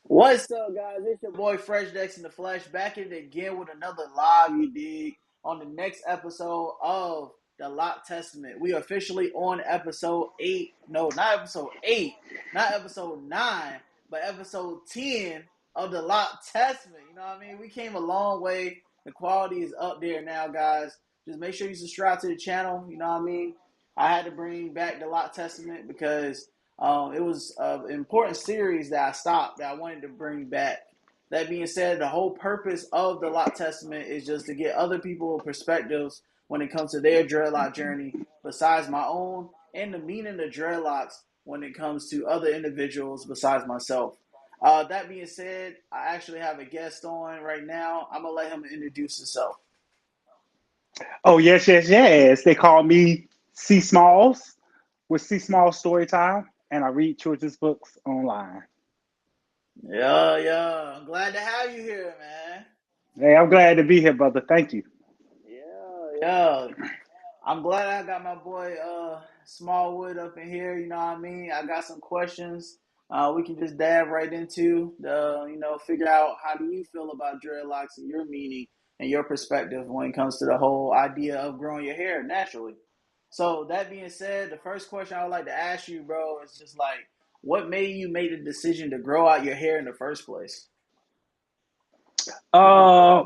What's up, guys? It's your boy Fresh Dex in the Flesh, back at it again with another live, you dig, on the next episode of the Lock Testament. We are officially on episode 8. No, not episode 8, not episode 9, but episode 10 of the Lock Testament. You know what I mean? We came a long way. The quality is up there now, guys. Just make sure you subscribe to the channel. You know what I mean? I had to bring back the Lock Testament because it was an important series that I stopped that I wanted to bring back. That being said, the whole purpose of the Lot Testament is just to get other people perspectives when it comes to their dreadlock journey, besides my own, and the meaning of dreadlocks when it comes to other individuals besides myself. That being said, I actually have a guest on right now. I'm gonna let him introduce himself. Oh, yes, yes, yes. They call me C Smalls with C Smalls Storytime, and I read children's books online. Yeah, yeah. I'm glad to have you here, man. Hey, I'm glad to be here, brother. Thank you. Yeah, yeah. I'm glad I got my boy Smallwood up in here. You know what I mean? I got some questions. We can just dive right into figure out how do you feel about dreadlocks and your meaning and your perspective when it comes to the whole idea of growing your hair naturally. So that being said, the first question I would like to ask you, bro, is just like, what made you make the decision to grow out your hair in the first place? Uh,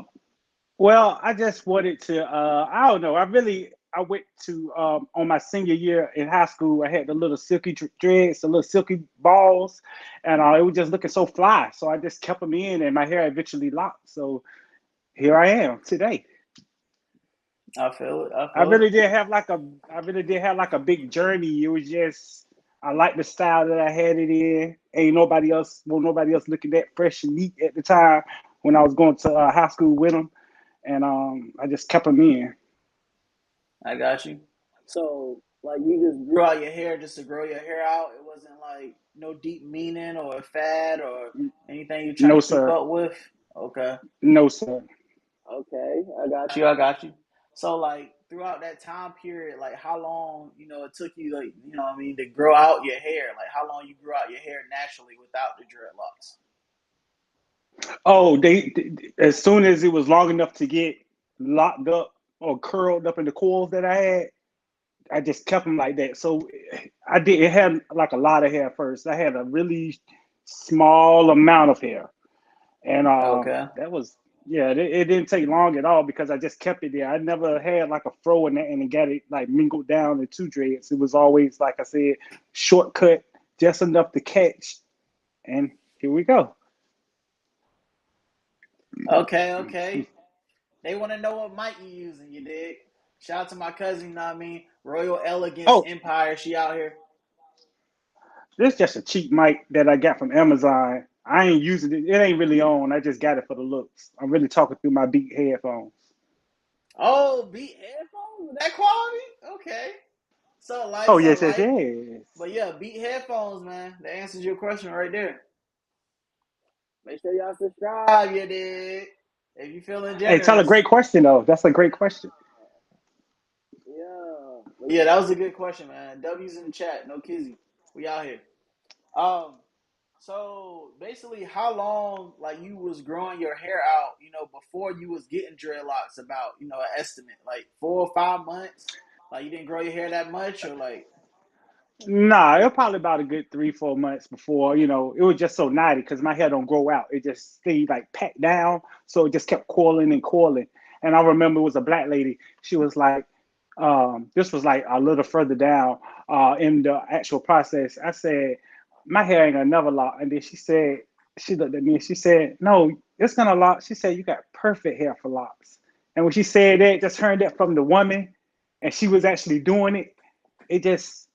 well, I just wanted to. I don't know. I went to on my senior year in high school. I had the little silky dreads, the little silky balls, and it was just looking so fly. So I just kept them in, and my hair eventually locked. So here I am today. I feel it. I I feel it. really did have like a I really did have like a big journey. It was just I like the style that I had it in. Ain't nobody else looking that fresh and neat at the time when I was going to high school with them, and I just kept them in. I got you. So, like, you just grew out your hair just to grow your hair out. It wasn't like no deep meaning or a fad or anything you're trying No to keep sir, up with. Okay. no sir. Okay. I got you. I got you. So, like, throughout that time period, like, how long, it took you, like, what I mean, to grow out your hair? Like, how long you grew out your hair naturally without the dreadlocks? Oh, as soon as it was long enough to get locked up or curled up in the coils that I had, I just kept them like that. So I did. It had like a lot of hair first. I had a really small amount of hair, and Okay. that was yeah. It didn't take long at all because I just kept it there. I never had like a fro in that and got it like mingled down into dreads. It was always like I said, shortcut, just enough to catch, and here we go. Okay. Okay. They want to know what mic you using, you dig? Shout out to my cousin, you know what I mean? Royal Elegance Oh, Empire, she out here. this is just a cheap mic that I got from Amazon. I ain't using it. It ain't really on. I just got it for the looks. I'm really talking through my Beat headphones. Oh, beat headphones with that quality? Okay. So light, Oh so yes, yes, light. yes. But yeah, beat headphones, man. That answers your question right there. Make sure y'all subscribe, you dig? If you feeling Hey, tell a generous. great question though. That's a great question. Yeah. But yeah, that was a good question, man. W's in the chat, no kizzy. We out here. Um, so basically, how long like you was growing your hair out, before you was getting dreadlocks? About an estimate, like 4 or 5 months. Like you didn't grow your hair that much, or like Nah, it was probably about a good 3, 4 months before, it was just so naughty because my hair don't grow out. It just stayed like packed down. So it just kept coiling and coiling. And I remember it was a black lady. She was like, this was like a little further down in the actual process. I said, my hair ain't gonna never lock. And then she looked at me and she said, no, it's gonna lock. She said, you got perfect hair for locks. And when she said that, just heard that from the woman and she was actually doing it, it just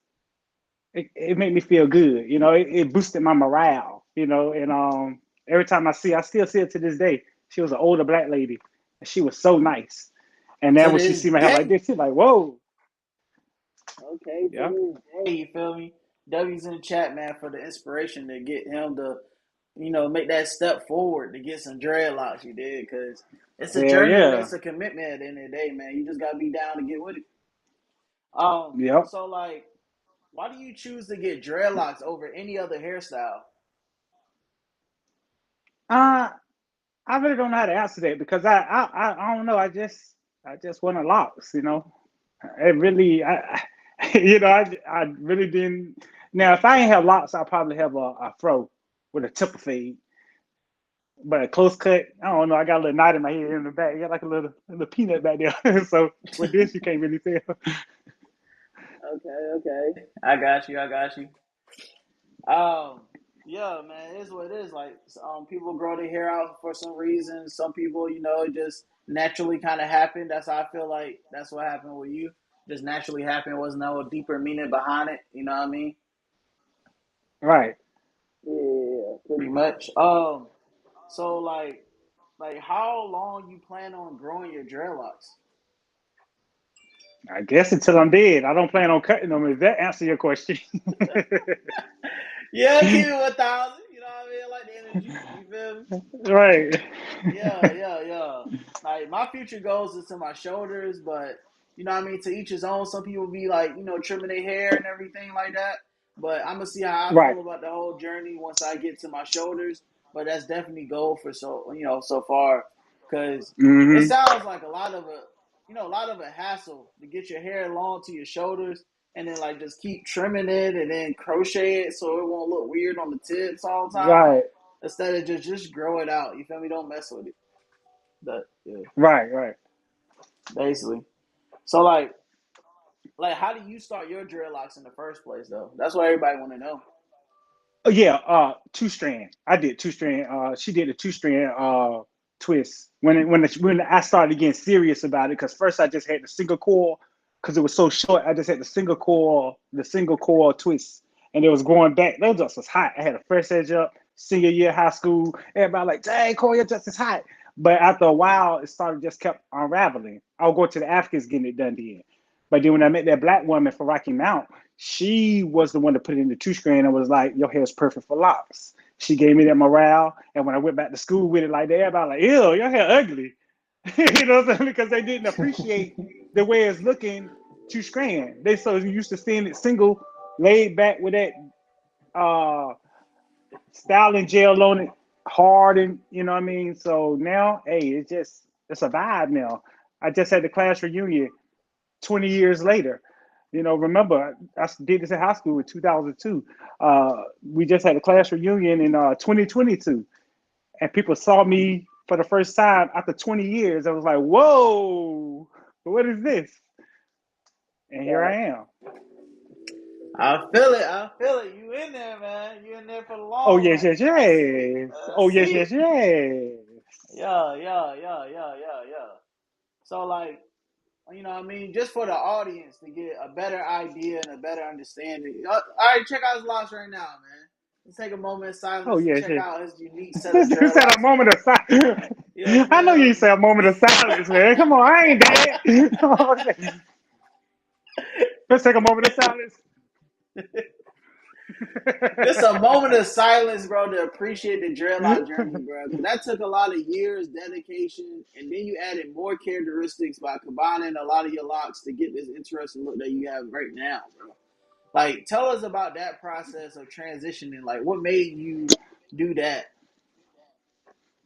it made me feel good. It boosted my morale. And every time I still see her to this day. She was an older black lady, and she was so nice. And then to when she this see my hair like day. this, she's like, "Whoa, Okay, to yeah, this day, you feel me? W's in the chat, man, for the inspiration to get him to, make that step forward to get some dreadlocks. You did, because it's a hell journey and yeah, it's a commitment at the end of the day, man. You just gotta be down to get with it. yep." So like, why do you choose to get dreadlocks over any other hairstyle? Uh, I really don't know how to answer that because I don't know. I just want to locks, you know. It really I really didn't. Now if I ain't have locks, I'll probably have a fro with a tipper fade. But a close cut, I don't know. I got a little knot in my head in the back. I got like a little peanut back there. So with this, you can't really tell. Okay, okay. I got you. I got you. Um, yeah, man, it is what it is. Like, people grow their hair out for some reason. Some people, it just naturally kind of happened. That's how I feel like that's what happened with you. Just naturally happened. Was no deeper meaning behind it. You know what I mean? Right. Yeah, pretty much. So like how long you plan on growing your dreadlocks? I guess until I'm dead. I don't plan on cutting them. If that answer your question. Yeah, keep it 1,000. You know what I mean? I like the energy. You feel me? Right. Yeah, yeah, yeah. Like my future goals is to my shoulders, but you know what I mean, to each his own. Some people be like, trimming their hair and everything like that. But I'm gonna see how I Right. feel about the whole journey once I get to my shoulders. But that's definitely goal for so far, because it Hmm. sounds like a lot of a hassle to get your hair long to your shoulders and then like just keep trimming it and then crochet it so it won't look weird on the tips all the time Right. instead of just grow it out. You feel me? Don't mess with it. But yeah, Right. Right. basically. So like how do you start your dreadlocks in the first place though? That's what everybody want to know. Oh yeah, two strand. I did two strand. She did a two strand twist when I started getting serious about it. Because first I just had the single coil because it was so short. I just had the single coil twist, and it was going back. Those just was hot. I had a fresh edge up, senior year high school. Everybody like, dang, Corey, your just is hot. But after a while, it started just kept unraveling. I'll go to the Africans getting it done then. But then when I met that black woman for Rocky Mount, she was the one to put it in the two strand and was like, "Your hair is perfect for locks." She gave me that morale, and when I went back to school with it, like that, everybody like, "Ew, your hair ugly," you know what I'm saying? Because they didn't appreciate the way it's looking two strand. They so used to seeing it single, laid back with that uh styling gel on it, hard and you know what I mean. So now, hey, it's a vibe now. I just had the class reunion 20 years later. Remember, I did this in high school in 2002. We just had a class reunion in 2022, and people saw me for the first time after 20 years. I was like, whoa, what is this? And here I am. I feel it. I feel it. You in there, man. You in there for the Oh, long yes, run. yes, I see it. yes. I Oh, yes, see yes, it. yes. Yeah, yeah, yeah, yeah, yeah, yeah. So like, what I mean, just for the audience to get a better idea and a better understanding. All right, check out his locks right now, man. Let's take a moment of Oh, silence to yes, check yes. out his unique set of You said a dreadlocks, moment man. of silence. You I know feel you me? said a moment of silence, man. Come on, I ain't dead. Let's take a moment of silence. Just a moment of silence, bro, to appreciate the dreadlock journey, bro. Because that took a lot of years, dedication, and then you added more characteristics by combining a lot of your locks to get this interesting look that you have right now, bro. Like, tell us about that process of transitioning. Like, what made you do that?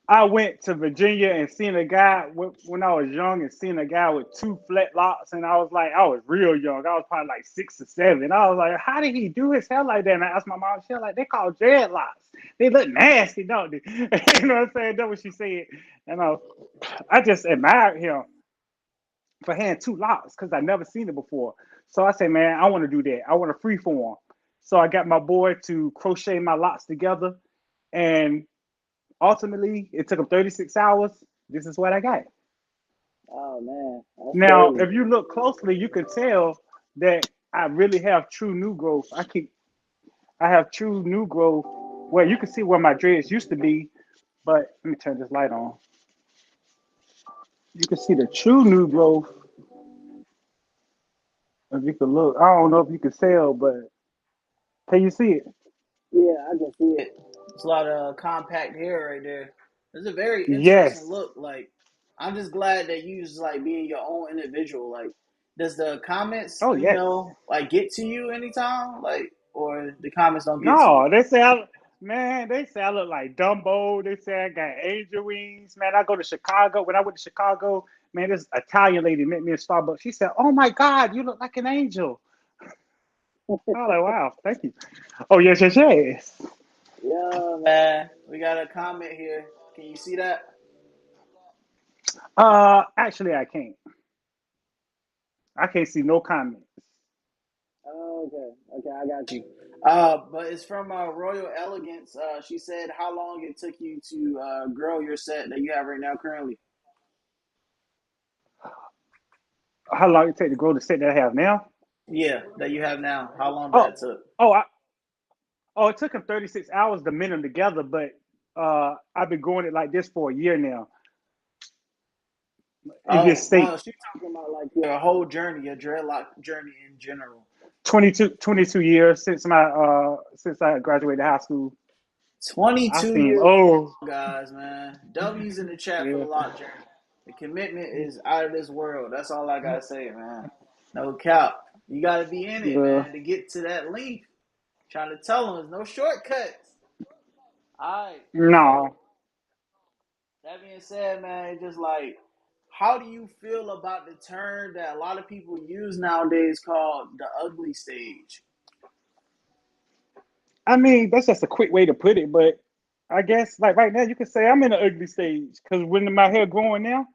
I went to Virginia and seen a guy when I was young and seen a guy with two flat locks, and I was like, I was real young. I was probably like 6 or 7. I was like, how did he do his hair like that? And I asked my mom, she was like, they call dreadlocks. They look nasty, don't they? You know what I'm saying? That's what she said. And I just admired him for having two locks because I never seen it before. So I said, man, I want to do that. I want to freeform. So I got my boy to crochet my locks together, and ultimately, it took him 36 hours. This is what I got. Oh man, that's Now, crazy. if you look closely, you can tell that I really have true new growth. I have true new growth. Well, you can see where my dreads used to be, but let me turn this light on. You can see the true new growth. If you can look, I don't know if you can tell, but can you see it? Yeah, I can see it. It's a lot of compact hair right there. It's a very interesting Yes. look. Like, I'm just glad that you just like being your own individual. Like, does the comments, Oh, yes. like get to you anytime? Like, or the comments don't get to you? No, they say I. Man, they say I look like Dumbo. They say I got angel wings. Man, I go to Chicago. When I went to Chicago, man, this Italian lady met me in Starbucks. She said, "Oh my God, you look like an angel." I was like, "Wow, thank you." Oh yes, yes, yes. Yeah, man. We got a comment here. Can you see that? Actually, I can't. I can't see no comments. Oh, okay. Okay, I got you. But it's from Royal Elegance. She said how long it took you to grow your set that you have right now currently. How long it take to grow the set that I have now? Yeah, that you have now. How long Oh, that took? oh, it took them 36 hours to mend them together, but I've been growing it like this for a year now. In this Oh, state. no, she's talking about like your whole journey, your dreadlock journey in general. 22 years since I graduated high school. I 22 seem years old. old, guys, man. W's in the chat for the Yeah. lock journey. The commitment is out of this world. That's all I gotta say, man. No cap. You gotta be in it, Yeah. man, to get to that length. Trying to tell them there's no shortcuts. All right. So No. that being said, man, just like, how do you feel about the term that a lot of people use nowadays called the ugly stage? I mean, that's just a quick way to put it, but I guess like right now you can say I'm in the ugly stage because when my hair growing now,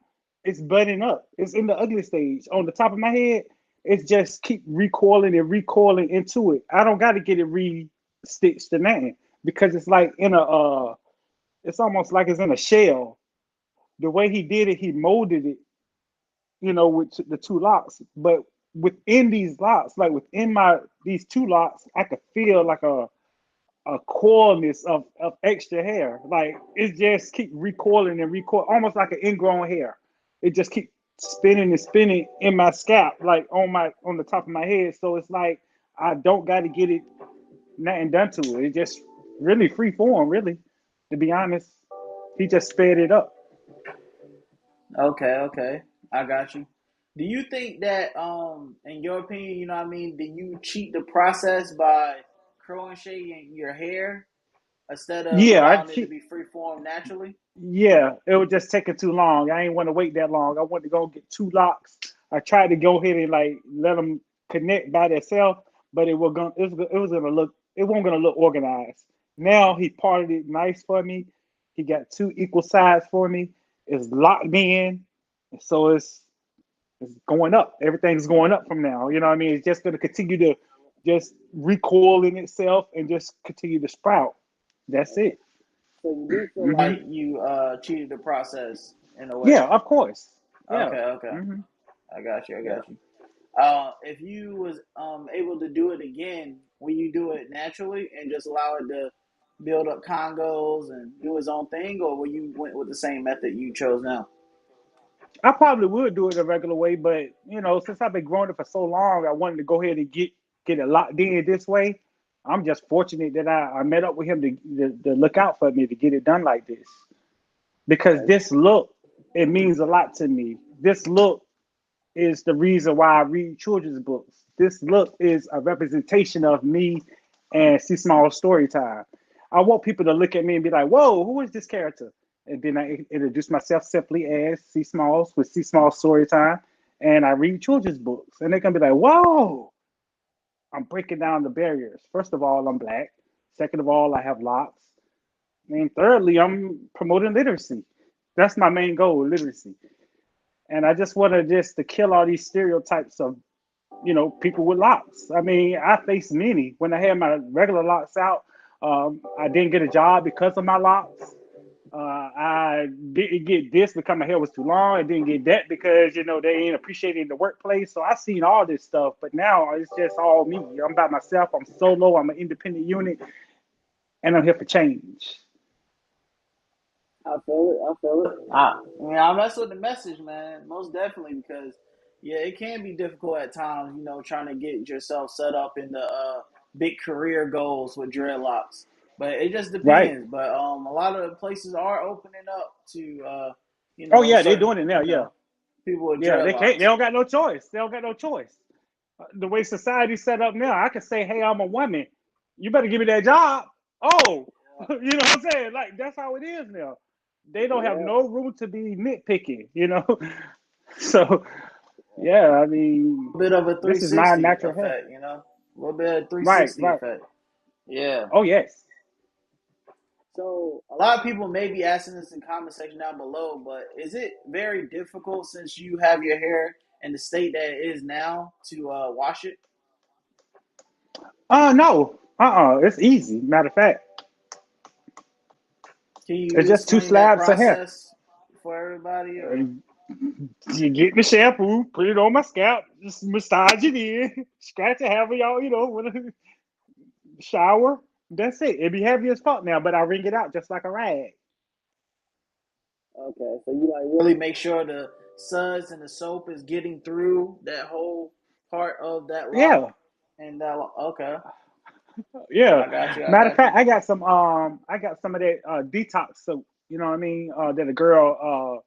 it's budding up. It's in the ugly stage. On the top of my head, it's just keep recoiling and recoiling into it. I don't got to get it re-stitched to nothing because it's like in a it's almost like it's in a shell. The way he did it, he molded it, with the two locks. But within these locks, like within my these two locks, I could feel like a coilness of extra hair. Like it just keep recoiling and recoil, almost like an ingrown hair. It just keep spinning and spinning in my scalp, like on the top of my head. So it's like I don't got to get it nothing done to it. It just really free form, really. To be honest, he just sped it up. Okay, okay. I got you. Do you think that, in your opinion, you know what I mean, do you cheat the process by crocheting your hair instead of Yeah, allowing it to be free form naturally? yeah, it was just taking too long. I ain't want to wait that long. I wanted to go get two locks. I tried to go ahead and like let them connect by themselves, but it was gonna look it wasn't gonna look organized. Now he parted it nice for me. He got two equal sides for me. It's locked in, so it's going up. Everything's going up from now. You know what I mean? It's just gonna continue to just recoil in itself and just continue to sprout. That's it. So you do feel Hmm. like you cheated the process in a way. Yeah, of course. Yeah. Okay, okay. Hmm. I got you, I Yeah. got you. If you was able to do it again, will you do it naturally and just allow it to build up congos and do its own thing, or will you went with the same method you chose now? I probably would do it the regular way, but since I've been growing it for so long, I wanted to go ahead and get it locked in this way. I'm just fortunate that I met up with him to look out for me to get it done like this. Because Okay. this look, it means a lot to me. This look is the reason why I read children's books. This look is a representation of me and C Small story time. I want people to look at me and be like, "Whoa, who is this character?" And then I introduce myself simply as C Smalls with C Small story time, and I read children's books, and they can be like, "Whoa, I'm breaking down the barriers. First of all, I'm black. Second of all, I have locks. And thirdly, I'm promoting literacy. That's my main goal, literacy. And I just want to kill all these stereotypes of people with locks. I mean, I faced many when I had my regular locks out. I didn't get a job because of my locks. I didn't get this because my hair was too long. I didn't get that because they ain't appreciating the workplace. So I seen all this stuff, but now it's just all me. I'm by myself. I'm solo. I'm an independent unit, and I'm here for change. I feel it. I feel it. I mess with the message, man. Most definitely, because yeah, it can be difficult at times. Trying to get yourself set up in the big career goals with dreadlocks. But it just Right? depends. But a lot of places are opening up to Oh yeah, they certain doing it now. Yeah, people with yeah. They can't. They dreadlocks. don't got no choice. They don't got no choice. The way society's set up now, I can say, "Hey, I'm a woman. You better give me that job." Oh, You know what I'm saying? Like that's how it is now. They don't have Yeah, no room to be nitpicking. So yeah, I mean, a bit of a this is my 360 natural hair. effect, you know, a little bit of Right, 360 right. effect. Yeah. Oh yes. So a lot of people may be asking this in comment section down below, but is it very difficult since you have your hair in the state that it is now to wash it? No. It's easy. Matter of fact, Can it's you just two explain that slabs of hair. process for everybody? Or And you get the shampoo, put it on my scalp, just massage it in, scratch it, however y'all, when shower. That's it. It be heavy as fuck now, but I wring it out just like a rag. okay, so you like really make sure the suds and the soap is getting through that whole part of that lock, Yeah, and that okay, yeah. I got you, I Matter of got you. fact, I got some of that detox soap. You know what I mean? That a girl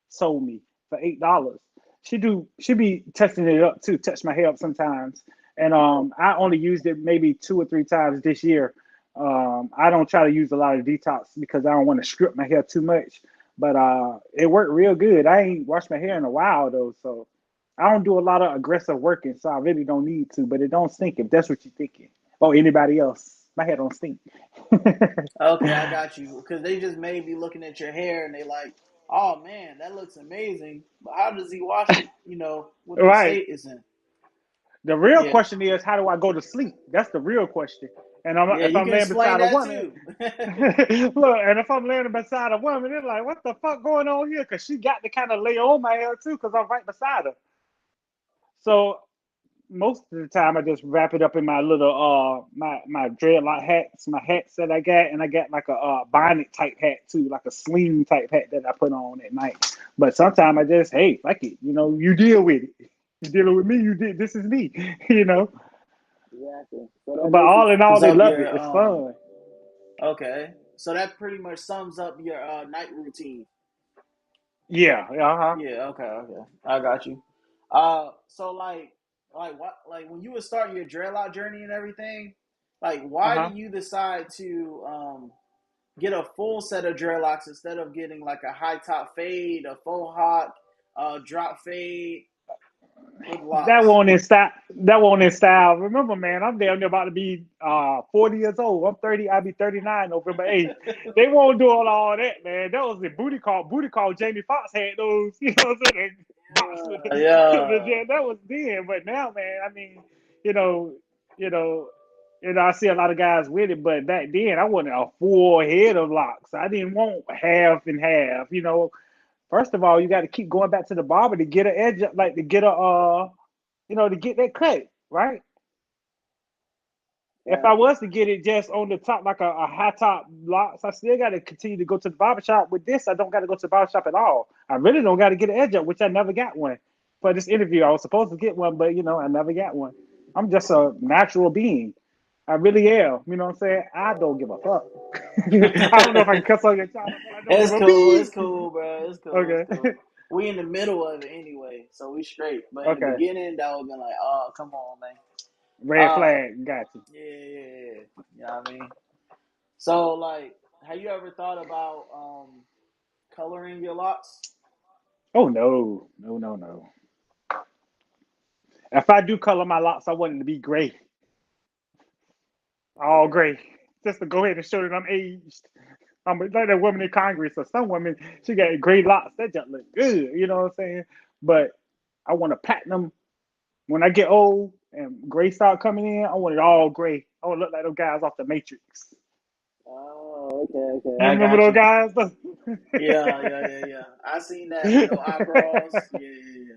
sold me for $8. She be testing it up too, touch my hair up sometimes. And I only used it maybe 2 or 3 times this year. I don't try to use a lot of detox because I don't want to strip my hair too much. But it worked real good. I ain't washed my hair in a while though, so I don't do a lot of aggressive working, so I really don't need to. But it don't stink if that's what you're thinking. Or anybody else. My hair don't stink. Okay, I got you. Because they just may be looking at your hair and they like, oh man, that looks amazing. But how does he wash it? You know, what the Right. state is in. The real Yeah, question is, how do I go to sleep? That's the real question. And yeah, if you I'm can laying explain beside a that woman, too. look, and if I'm laying beside a woman, they're like, what the fuck going on here? Because she got to kind of lay on my hair too, because I'm right beside her. So most of the time, I just wrap it up in my little my dreadlock hats, my hats that I got, and I got like a bonnet type hat too, like a sling type hat that I put on at night. But sometimes I just, hey, fuck it, you deal with it. You dealing with me, you did. This is me, you know. Exactly. So that But basically all in all, sums they up love it. your It's fun. okay. So that pretty much sums up your night routine. Yeah. Uh huh. Yeah, okay, okay. I got you. So like what like when you would start your dreadlock journey and everything, like Uh why huh. did you decide to get a full set of dreadlocks instead of getting like a high top fade, a faux hawk, drop fade with That locks? won't in style. That won't in style. Remember, man, I'm damn near about to be 40 years old. I'm 30. I'll be 39 November 8th. They won't do all that, man. That was the booty call. Booty call. Jamie Foxx had those. You know what I'm saying? Box with Yeah. that was then. But now, man, I mean, you know, you know, I see a lot of guys with it. But back then, I wanted a full head of locks. I didn't want half and half. First of all, you got to keep going back to the barber to get an edge, like to get to get that cut, right? If I Gotcha. was to get it just on the top, like a high top locks, I still got to continue to go to the barber shop. With this, I don't got to go to the barber shop at all. I really don't got to get an edge up, which I never got one for this interview. I was supposed to get one, but I never got one. I'm just a natural being. I really am. You know what I'm saying? I don't give a fuck. I don't know if I can cuss on your channel, but I don't give It's a cool. It's beep. cool, bro. It's cool. It's Okay. cool. We in the middle of it anyway, so we straight. But in the Okay. beginning, that would have been like, oh, come on, man. Red Uh, flag. Got you. yeah, yeah, yeah. You know what I mean? So, like, have you ever thought about coloring your locks? Oh no, no, no, no. If I do color my locks, I want it to be gray, all Okay. gray, just to go ahead and show that I'm aged. I'm like that woman in Congress, or some woman, she got gray locks. That just look good, you know what I'm saying? But I want to platinum when I get old and gray start coming in. I want it all gray. I want to look like those guys off the Matrix. Oh, okay, okay. You I remember got those you. guys? Yeah, yeah, yeah, yeah. I seen that. No eyebrows. Yeah, yeah, yeah.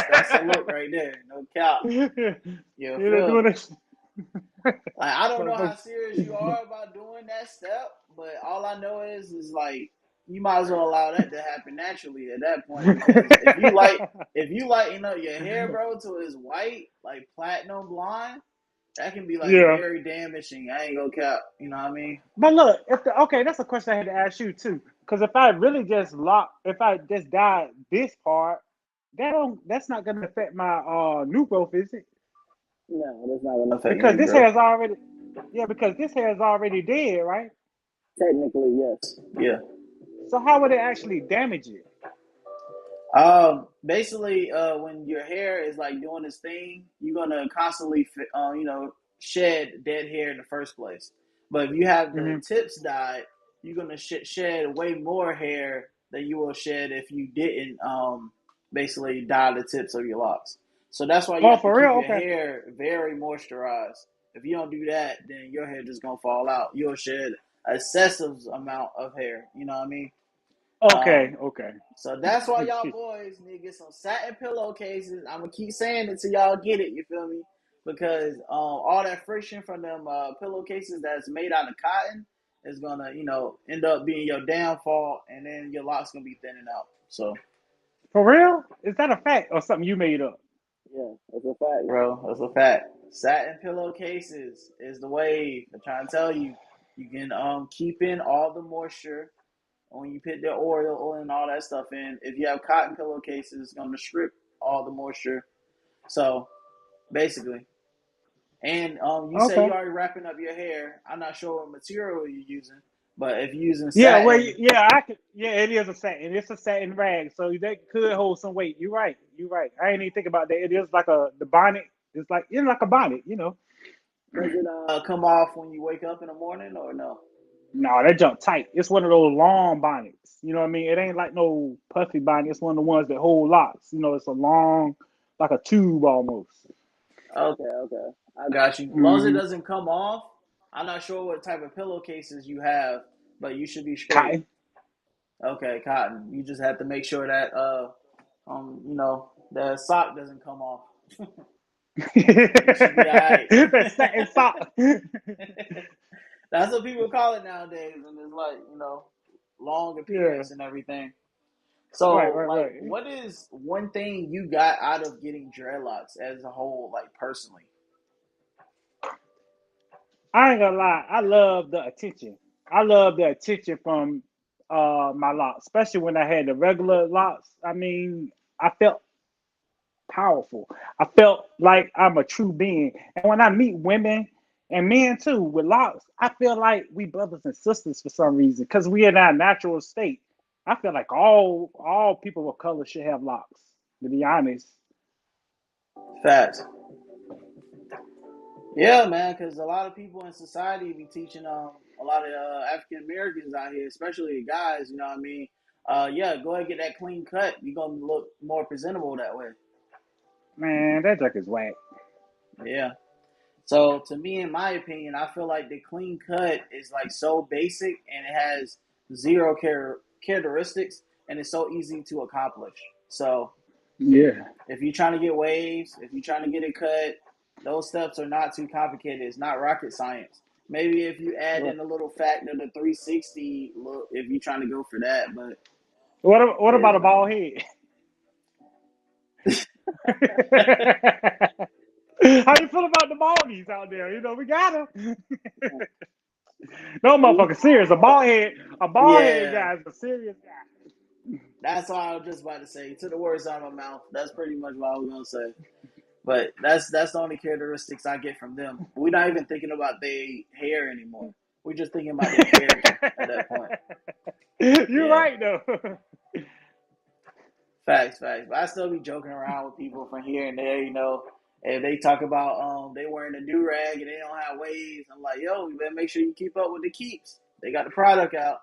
That's a look right there. No cap. You They're feel doing me? this. Like I don't know how serious you are about doing that step, but all I know is like you might as well allow that to happen naturally at that point because if you lighten up your hair, bro, to it's white, like platinum blonde, that can be like Yeah. very damaging. I ain't gonna cap. You know what I mean? But look, okay, that's a question I had to ask you too. Because if I just dyed this part, that's not gonna affect my new growth, is it? No, that's not gonna affect your Because new this growth. hair is already, yeah, because this hair is already dead, right? Technically, yes. Yeah. So how would it actually damage it? Basically, when your hair is like doing its thing, you're gonna constantly, shed dead hair in the first place. But if you have the Hmm. tips dyed, you're gonna shed way more hair than you will shed if you didn't, basically dye the tips of your locks. So that's why you Oh, have to for keep real? your Okay. hair very moisturized. If you don't do that, then your hair just gonna fall out. You'll shed excessive amount of hair. You know what I mean? Okay. Um, Okay. so that's why y'all boys need to get some satin pillowcases. I'm gonna keep saying it till y'all get it. You feel me? Because all that friction from them pillowcases that's made out of cotton is gonna, end up being your downfall, and then your locks gonna be thinning out. So For real? Is that a fact or something you made up? yeah, that's a fact, bro. That's a fact. Satin pillowcases is the wave. I'm trying to tell you. You can keep in all the moisture when you put the oil and all that stuff in. If you have cotton pillowcases, it's going to strip all the moisture. So basically, and you say Okay. you're already wrapping up your hair. I'm not sure what material you're using, but if you're using Yeah, well, satin, yeah, I could. Yeah, it is a satin. It's a satin rag, so that could hold some weight. You're right. You're right. I ain't even think about that. It is like the bonnet. It's like a bonnet. does it come off when you wake up in the morning or no? No, that jump tight. It's one of those long bonnets. You know what I mean? It ain't like no puffy bonnet. It's one of the ones that hold locks. It's a long, like a tube almost. Okay, okay, I got you. As long as it Hmm. doesn't come off, I'm not sure what type of pillowcases you have, but you should be straight. Cotton. Okay, cotton. You just have to make sure that the sock doesn't come off. You should be all right. That satin sock. That's what people call it nowadays, and it's like long Yeah. appearance and everything. Right. So, Right. like, Right. what is one thing you got out of getting dreadlocks as a whole, like personally? I ain't gonna lie. I love the attention. I love the attention from my locks, especially when I had the regular locks. I mean, I felt powerful. I felt like I'm a true being. And when I meet women and men too with locks, I feel like we brothers and sisters for some reason because we in our natural state. I feel like all people of color should have locks. To be honest, Facts. Yeah, man, because a lot of people in society be teaching a lot of African Americans out here, especially the guys. You know what I mean? Yeah, go ahead and get that clean cut. You're gonna look more presentable that way. man, that junk is whack. Yeah. So to me, in my opinion, I feel like the clean cut is like so basic and it has zero characteristics and it's so easy to accomplish. So Yeah. if you're trying to get waves, if you're trying to get it cut, those steps are not too complicated. It's not rocket science. Maybe if you add in a little factor, the 360 look, if you're trying to go for that, but What yeah, about a bald man. head? How you feel about the baldies out there? We got them. No motherfucker serious. A bald head Yeah, guy is a serious guy. that's all I was just about to say. To the words out of my mouth, that's pretty much what I was gonna say. But that's the only characteristics I get from them. We're not even thinking about their hair anymore. We're just thinking about their character at that point. You're Yeah, right though. facts, facts. But I still be joking around with people from here and there. If they talk about they wearing a do rag and they don't have waves, I'm like, yo, you better make sure you keep up with the keeps. They got the product out.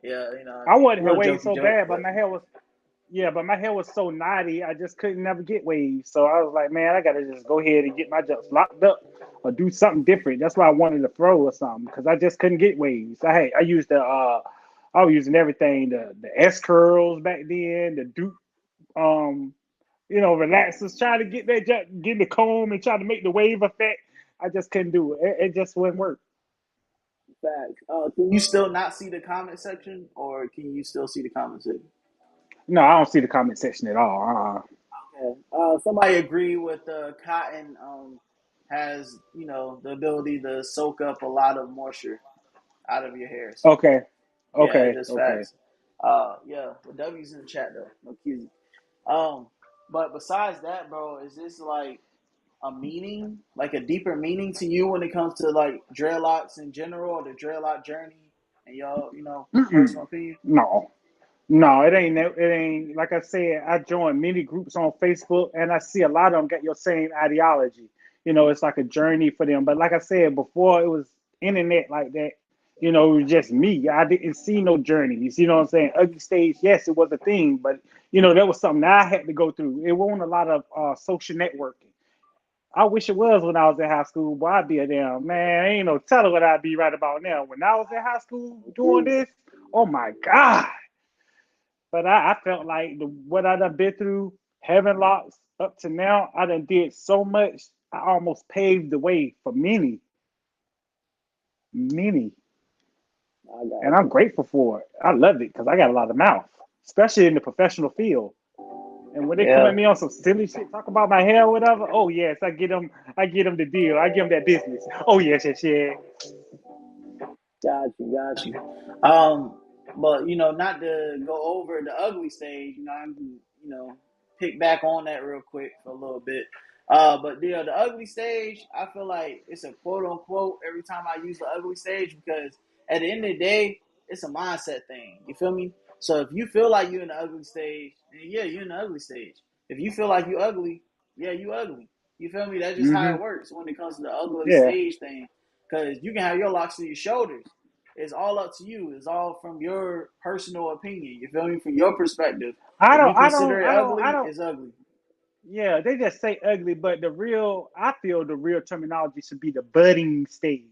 Yeah, I wanted her little waves jokey so joke, bad, but but my hair was so knotty, I just couldn't never get waves. So I was like, man, I gotta just go ahead and get my jumps locked up or do something different. That's why I wanted to throw or something because I just couldn't get waves. I used I was using everything, the S curls back then, the Duke um relaxers, trying to get get the comb and try to make the wave effect. I just couldn't do it. It just wouldn't work. facts. Can you still not see the comment section, or can you still see the comment section? No, I don't see the comment section at all. Okay. Somebody agree with cotton has the ability to soak up a lot of moisture out of your hair. So Okay, yeah, it's okay, just okay. facts. Yeah, the W's in the chat though, no kizzy. Um, but besides that, bro, is this like a meaning, like a deeper meaning to you when it comes to like dreadlocks in general or the dreadlock journey? in your, Mm-mm. personal opinion? No. No, it ain't. It ain't like I said. I joined many groups on Facebook, and I see a lot of them got your same ideology. It's like a journey for them. But like I said before, it was internet like that. It was just me. I didn't see no journey. You see what I'm saying? Ugly stage, yes, it was a thing, but that was something that I had to go through. It wasn't a lot of social networking. I wish it was when I was in high school. Boy, I'd be a damn man. Ain't no telling what I'd be right about now. When I was in high school doing this, oh my God. But I felt like what I done been through, having locks up to now, I done did so much. I almost paved the way for many, many, I got and I'm you. grateful for it. I love it because I got a lot of mouth, especially in the professional field. And when they come at Yeah, me on some silly shit, talk about my hair or whatever, oh yes, I get them. I get them the deal. I give them that business. Oh yes, yes, yes. got you. But not to go over the ugly stage. I'm pick back on that real quick for a little bit. But the ugly stage, I feel like it's a quote unquote every time I use the ugly stage because at the end of the day, it's a mindset thing. You feel me? So if you feel like you're in the ugly stage, then yeah, you're in the ugly stage. If you feel like you ugly, yeah, you ugly. You feel me? That's just how Mm-hmm. it works when it comes to the ugly Yeah. stage thing. Because you can have your locks to your shoulders. It's all up to you. It's all from your personal opinion. You feel me? From your perspective. I If you don't. I consider don't. it I don't. I ugly, don't. it's ugly. Yeah, they just say ugly, but I feel the real terminology should be the budding stage.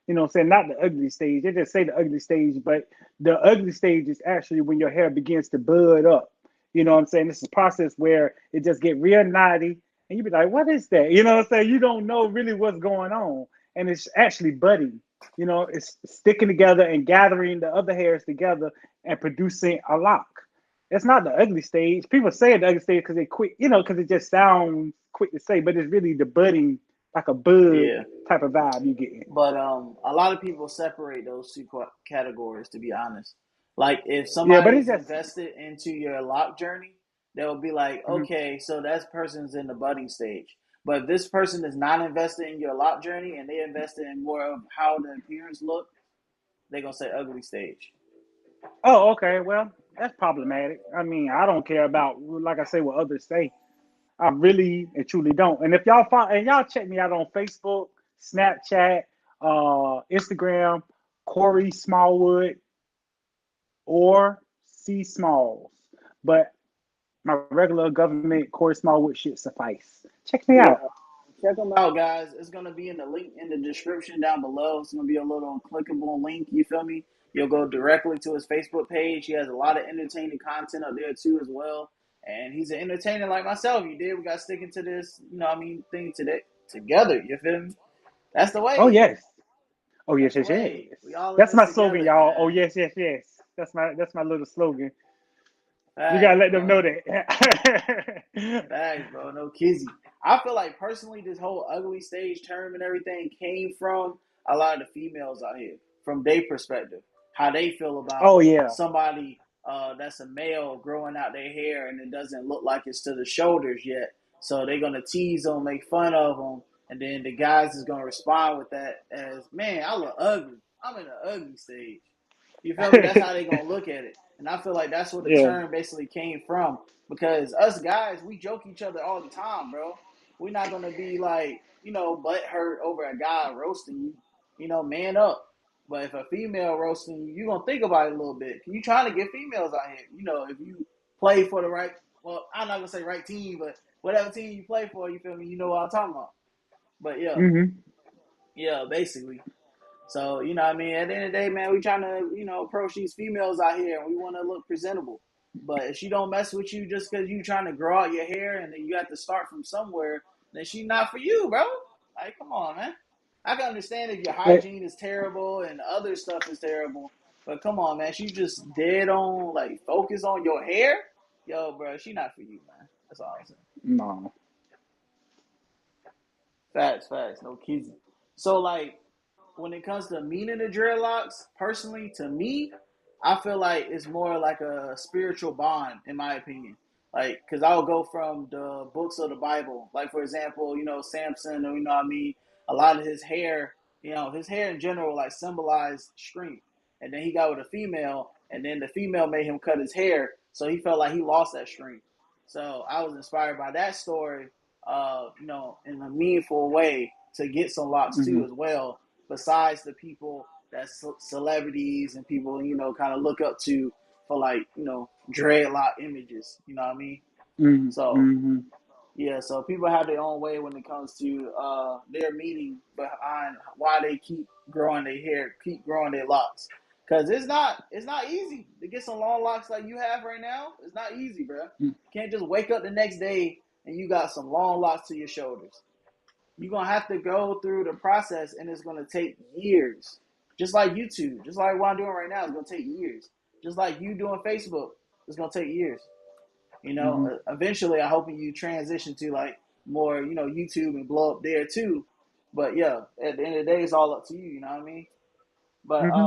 You know what I'm saying? Not the ugly stage. They just say the ugly stage, but the ugly stage is actually when your hair begins to bud up. You know what I'm saying? This is a process where it just get real knotty, and you be like, what is that? You know what I'm saying? You don't know really what's going on. And it's actually budding. It's sticking together and gathering the other hairs together and producing a lock. It's not the ugly stage. People say the ugly stage because they quick, because it just sounds quick to say, but it's really the budding, like a bud Yeah. type of vibe you get. But a lot of people separate those two categories. To be honest, like if Yeah, but somebody it's is just invested into your lock journey, they'll be like, mhm. okay, so that person's in the budding stage. But if this person is not invested in your lock journey and they invested in more of how the appearance look, they're gonna say ugly stage. Oh, okay. Well, that's problematic. I mean, I don't care about like I say what others say. I really and truly don't. And if y'all follow and y'all check me out on Facebook, Snapchat, Instagram, Corey Smallwood or C Smalls. But my regular government Corey Smallwood shit suffice. Check me Yeah, out. check them out, guys. It's gonna be in the link in the description down below. It's gonna be a little clickable link. You feel me? You'll go directly to his Facebook page. He has a lot of entertaining content up there too, as well. And he's an entertainer like myself. You did. We got sticking to this, thing today together. You feel me? That's the Oh wave. yes. Oh yes, That's the yes, yes. wave. We all in That's this my slogan, together, y'all. Oh man. yes, yes, yes. That's my little slogan. You gotta Facts, let them know bro. that. Facts, bro. No kizzy. I feel like personally, this whole ugly stage term and everything came from a lot of the females out here, from their perspective, how they feel about Oh yeah. somebody that's a male growing out their hair and it doesn't look like it's to the shoulders yet. So they're gonna tease them, make fun of them, and then the guys is gonna respond with that as, "Man, I look ugly. I'm in the ugly stage." You feel me? That's how they gonna look at it, and I feel like that's where the Yeah. term basically came from. Because us guys, we joke each other all the time, bro. We're not gonna be like, butt hurt over a guy roasting you. Man up. But if a female roasting you, you gonna think about it a little bit. You trying to get females out here. If you play for the right, well, I'm not gonna say right team, but whatever team you play for, you feel me? You know what I'm talking about. But yeah, Hmm. yeah, basically. So, what I mean? At the end of the day, man, we trying to, approach these females out here and we want to look presentable. But if she don't mess with you just because you trying to grow out your hair and then you have to start from somewhere, then she not for you, bro. Like, come on, man. I can understand if your hygiene is terrible and other stuff is terrible, but come on, man. She just dead on, like, focus on your hair. Yo, bro, she not for you, man. That's all I'm saying. No. Facts, facts. No kizzy. So, like, when it comes to meaning the dreadlocks, personally, to me, I feel like it's more like a spiritual bond, in my opinion. Like, because I'll go from the books of the Bible. Like, for example, Samson, or, a lot of his hair in general, like, symbolized strength. and then he got with a female, and then the female made him cut his hair, so he felt like he lost that streak. So I was inspired by that story, in a meaningful way to get some locks Hmm. too as well. Besides the people that celebrities and people kind of look up to for like dreadlock images. You know what I mean? Hmm. So Hmm. yeah, so people have their own way when it comes to their meaning behind why they keep growing their hair, keep growing their locks. Cause it's not easy to get some long locks like you have right now. It's not easy, bro. You can't just wake up the next day and you got some long locks to your shoulders. You're gonna have to go through the process, and it's gonna take years. Just like YouTube, just like what I'm doing right now, it's gonna take years. Just like you doing Facebook, it's gonna take years. Hmm. Eventually, I hope you transition to like more, YouTube and blow up there too. But yeah, at the end of the day, it's all up to you. You know what I mean? But Hmm.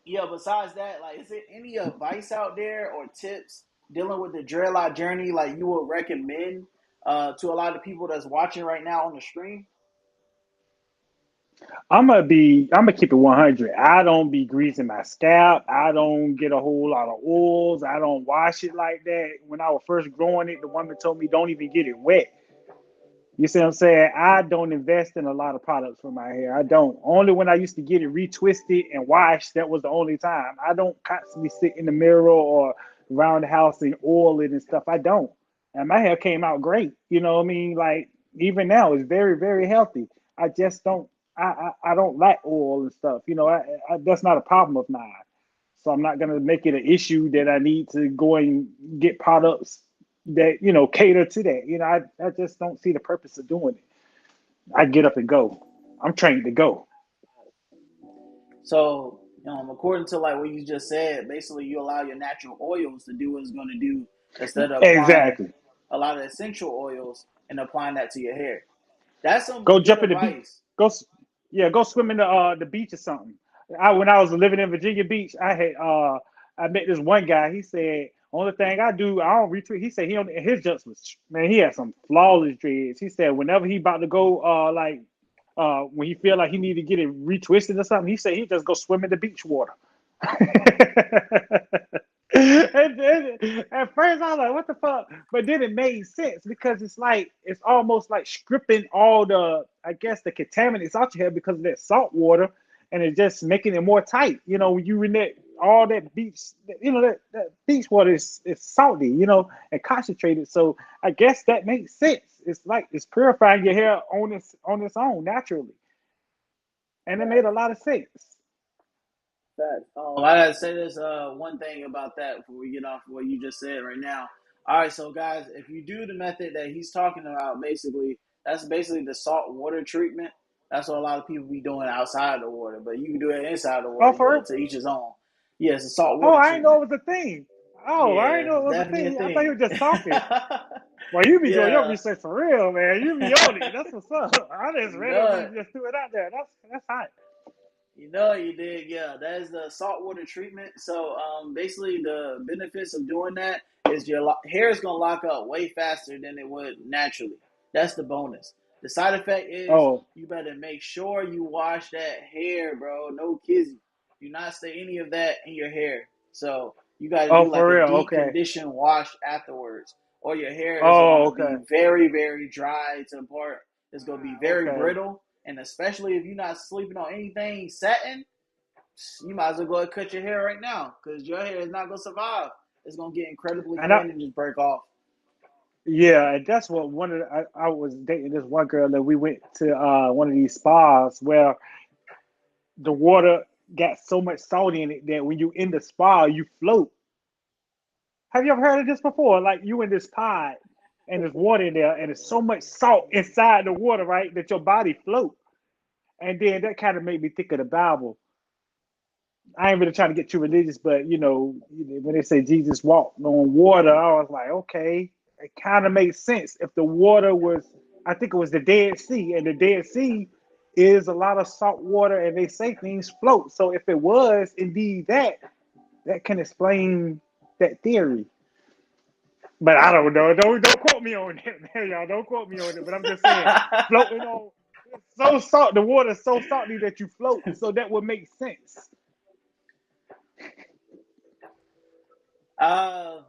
yeah. Besides that, like, is there any advice out there or tips dealing with the dreadlock journey, like you would recommend to a lot of people that's watching right now on the stream? I'm gonna keep it 100. I don't be greasing my scalp. I don't get a whole lot of oils. I don't wash it like that. When I was first growing it, the woman told me don't even get it wet. You see what I'm saying? I don't invest in a lot of products for my hair. I don't. Only when I used to get it retwisted and washed, that was the only time. I don't constantly sit in the mirror or around the house and oil it and stuff. I don't. And my hair came out great. You know what I mean? Like even now, it's very, very healthy. I just don't. I don't like oil and stuff. That's not a problem of mine. So I'm not gonna make it an issue that I need to go and get products that cater to that. I just don't see the purpose of doing it. I get up and go. I'm trained to go. So, according to like what you just said, basically you allow your natural oils to do what it's going to do instead of applying Exactly. a lot of essential oils and applying that to your hair. That's some Go good jump in the beach. advice. Go, yeah, go swim in the beach or something. When I was living in Virginia Beach, I met this one guy. He said only thing I do, I don't retweet. He said he on his jumps was, man. He had some flawless dreads. He said whenever he about to go when he feel like he need to get it retwisted or something, he said he just go swim in the beach water. At first I was like, what the fuck? But then it made sense because it's almost like stripping all the, I guess, the contaminants out your hair because of that salt water, and it's just making it more tight. When you in that all that beach, that beach water is salty, and concentrated. So I guess that makes sense. It's like it's purifying your hair on its own naturally, and it made a lot of sense. Facts. I gotta say this one thing about that before we get off what you just said right now. All right, so guys, if you do the method that he's talking about, basically that's basically the salt water treatment. That's what a lot of people be doing outside the water, but you can do it inside the Oh, water. for real? To each his own. Yeah, it's a salt Oh, water I didn't know treatment. it was a thing. Oh, I didn't Yeah, know it's it was a definitely a thing. I thought you thing. were just talking. Well, you be doing your Yeah, research for real, man. You be on it. That's what's up. I just you know randomly it. just threw it out there. That's hot. You know you did, yeah. That is the saltwater treatment. So basically the benefits of doing that is your hair is gonna lock up way faster than it would naturally. That's the bonus. The side effect is Oh, you better make sure you wash that hair, bro. No kizzy. Do not stay any of that in your hair. So you got to oh, do like for a real. deep Okay. condition wash afterwards, or your hair is going Oh, to okay. be very, very dry to the point it's going to be very Okay. brittle. And especially if you're not sleeping on anything satin, you might as well go and cut your hair right now because your hair is not going to survive. It's going to get incredibly And I, thin and just break off. yeah, and that's what I was dating this one girl that we went to one of these spas where the water got so much salt in it that when you in the spa you float. Have you ever heard of this before? Like you in this pod and there's water in there and there's so much salt inside the water, right, that your body float. And then that kind of made me think of the Bible. I ain't really trying to get too religious, but when they say Jesus walked on water, I was like, okay, it kind of makes sense. If the water was, I think it was the Dead Sea, and the Dead Sea is a lot of salt water, and they say things float. So if it was indeed that can explain that theory. But I don't know. Don't quote me on it, man, y'all. Don't quote me on it. But I'm just saying, floating on it's so salt. The water's so salty that you float. So that would make sense. Uh,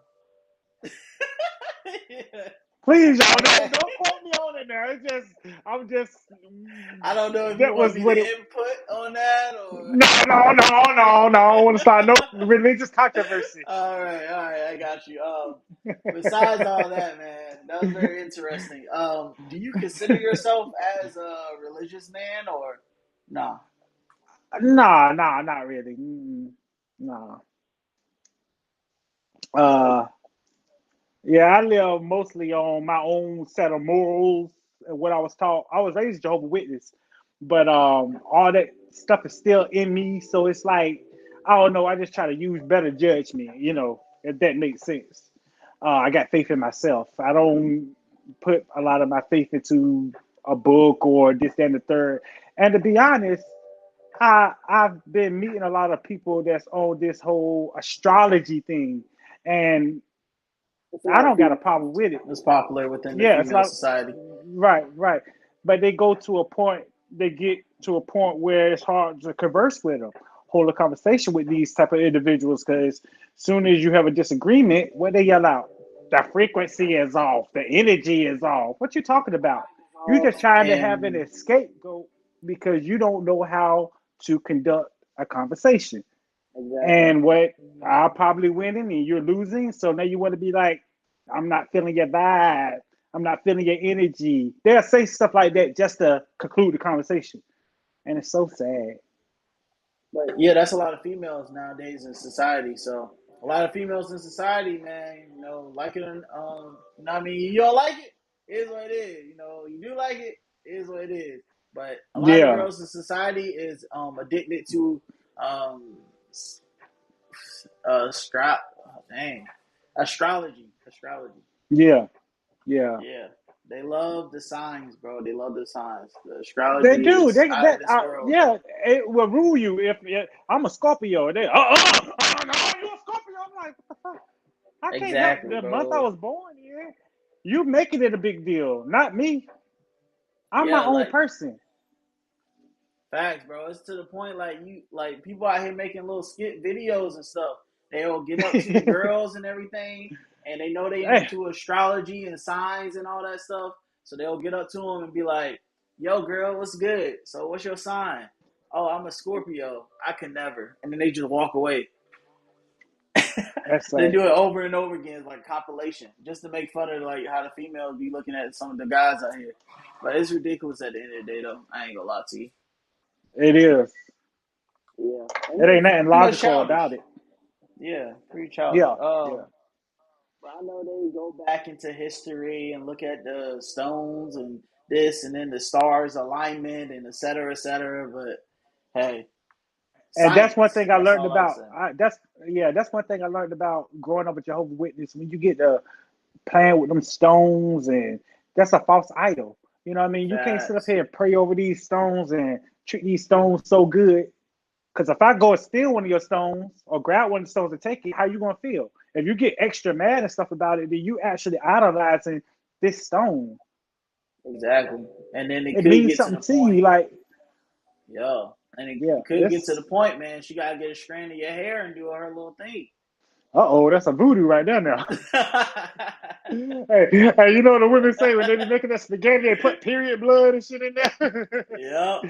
yeah. Please, y'all, I got. don't quote me on it now. I'm just, I don't know if you that want was me what it. to input on that or. No, no, no, no, no. I don't want to start no religious controversy. All right, I got you. Besides all that, man, that was very interesting. Do you consider yourself as a religious man or nah? Nah, nah, not really. Nah. Uh, yeah, I live mostly on my own set of morals and what I was taught. I was raised Jehovah's Witness, but all that stuff is still in me. So it's like I don't know. I just try to use better judgment, if that makes sense. I got faith in myself. I don't put a lot of my faith into a book or this, that, and the third. And to be honest, I've been meeting a lot of people that's on this whole astrology thing, and It's a I lot of don't got a female. problem with it. It's popular within the Yeah, it's female like society. right, right. But they get to a point where it's hard to converse with them, hold a conversation with these type of individuals, because soon as you have a disagreement, what they yell out, the frequency is off, the energy is off. What you talking about? You just trying to have an And scapegoat because you don't know how to conduct a conversation. exactly. And what I'll probably winning and you're losing. So now you want to be like, I'm not feeling your vibe. I'm not feeling your energy. They'll say stuff like that just to conclude the conversation. And it's so sad. But yeah, that's a lot of females nowadays in society. So a lot of females in society, man, like it. I mean, you don't like it, it is what it is. You do like it is what it is. But a lot of Yeah. girls in society is addicted to um strap, dang, astrology. Yeah. Yeah. Yeah, they love the signs, bro. They love the signs. The They astrology do. is They out of that this world. yeah, it will rule you if I'm a Scorpio. They no, you a Scorpio. I'm like, what the fuck? I can't help Exactly, the month I bro. was born in. You making it a big deal, not me. I'm my Yeah, own like person. facts, bro. It's to the point like people out here making little skit videos and stuff. They'll get up to the girls and everything, and they know they Hey, into astrology and signs and all that stuff. So they'll get up to them and be like, "Yo, girl, what's good? So what's your sign? Oh, I'm a Scorpio. I can never." And then they just walk away. that's They sad. do it over and over again, it's like compilation, just to make fun of like how the females be looking at some of the guys out here. But it's ridiculous at the end of the day, though. I ain't gonna lie to you. It is. Yeah, It and ain't it's nothing pretty much logical childish. about it. Yeah, pretty childish. Yeah, yeah. But I know they go back into history and look at the stones and this and then the stars alignment and et cetera, et cetera. But hey, And that's one science. thing I That's learned all I about. say. That's one thing I learned about growing up with Jehovah's Witness. When you get to playing with them stones, and that's a false idol. You know what I mean? You can't sit up Facts. here and pray over these stones and treat these stones so good. Because if I go and steal one of your stones or grab one of the stones and take it, how you gonna feel? If you get extra mad and stuff about it, then you actually idolizing this stone. Exactly. And then it It could means get to something the to you. point. Like, Yeah. And yeah, it could get to the it's point, man. She gotta get a strand of your hair and do her little thing. that's a voodoo right there now. Hey, you know what the women say when they be making that spaghetti, they put period blood and shit in there. Yep.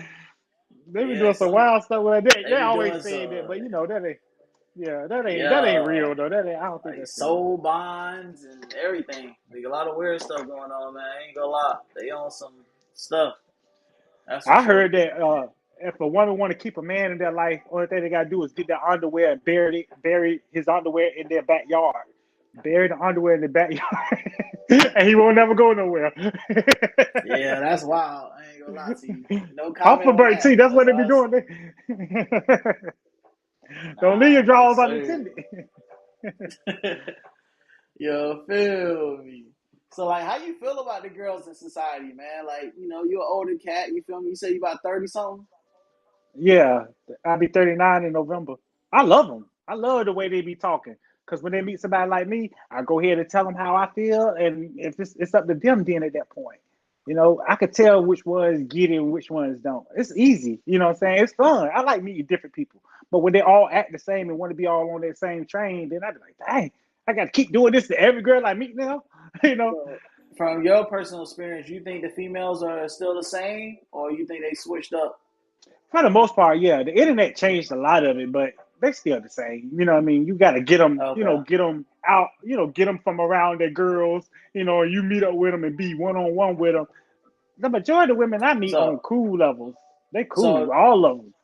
They be Yeah, doing some some wild stuff with that. they They be always doing saying that, some but that ain't. Yeah, that ain't yeah, real though. That ain't. I don't think like that's real. soul bonds and everything. Like a lot of weird stuff going on, man. I ain't gonna lie. They on some stuff. That's for I sure. heard that if a woman want to keep a man in their life, only thing they gotta do is get their underwear and bury his underwear in their backyard. Bury the underwear in the backyard, and he won't never go nowhere. Yeah, that's wild. I ain't gonna lie to you. No comment on Huckleberry that. tea. That's That's what they be awesome. doing. Don't leave your Nah, drawers yes, sir. unattended. You feel me? So like, how you feel about the girls in society, man? Like, you're an older cat. You feel me? You say you about 30 something. Yeah, I'll be 39 in November. I love them. I love the way they be talking. Because when they meet somebody like me, I go ahead and tell them how I feel. And if it's up to them then at that point. I could tell which ones get it and which ones don't. It's easy. You know what I'm saying? It's fun. I like meeting different people. But when they all act the same and want to be all on that same train, then I'd be like, dang, I got to keep doing this to every girl I meet now. you know, So, from your personal experience, you think the females are still the same, or you think they switched up? for the most part, yeah, the internet changed a lot of it, but they still the same. You know what I mean? You got to get them, Okay. get them out, get them from around their girls, you meet up with them and be one on one with them. The majority of women I meet on So, cool levels. They cool, so, all of them.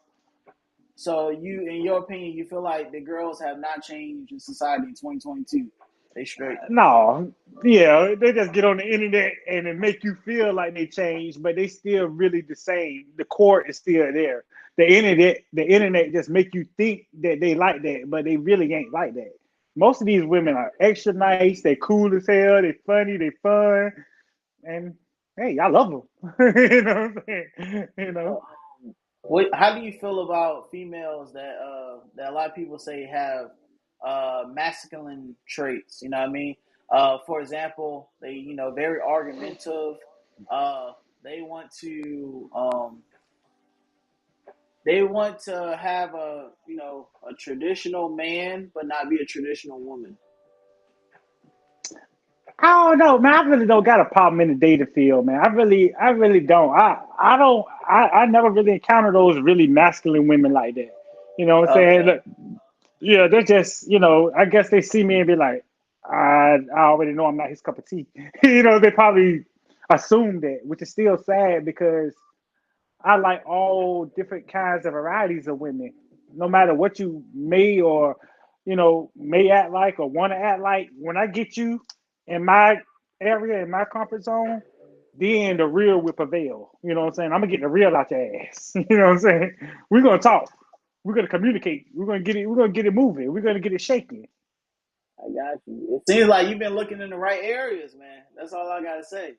so you, in your opinion, you feel like the girls have not changed in society in 2022? They straight. No, yeah, they just get on the internet and it make you feel like they changed, but they still really the same. The core is still there. The internet just make you think that they like that, but they really ain't like that. Most of these women are extra nice. They cool as hell. They funny. They fun, and hey, I love them. you know what I'm saying? What? How do you feel about females that a lot of people say have masculine traits? You know what I mean? For example, they very argumentative. Uh, they want to have a traditional man, but not be a traditional woman. I don't know, man. I really don't got a problem in the dating field, man. I really don't. I don't. I never really encountered those really masculine women like that. You know what I'm saying? Okay, Look, yeah, they're just, I guess they see me and be like, I already know I'm not his cup of tea. They probably assume that, which is still sad because I like all different kinds of varieties of women, no matter what you may or may act like or want to act like. When I get you in my area, in my comfort zone, then the real will prevail. You know what I'm saying? I'm gonna get the real out your ass. You know what I'm saying? We're gonna talk. We're gonna communicate. We're gonna get it. We're gonna get it moving. We're gonna get it shaking. I got you. It seems like you've been looking in the right areas, man. That's all I gotta say.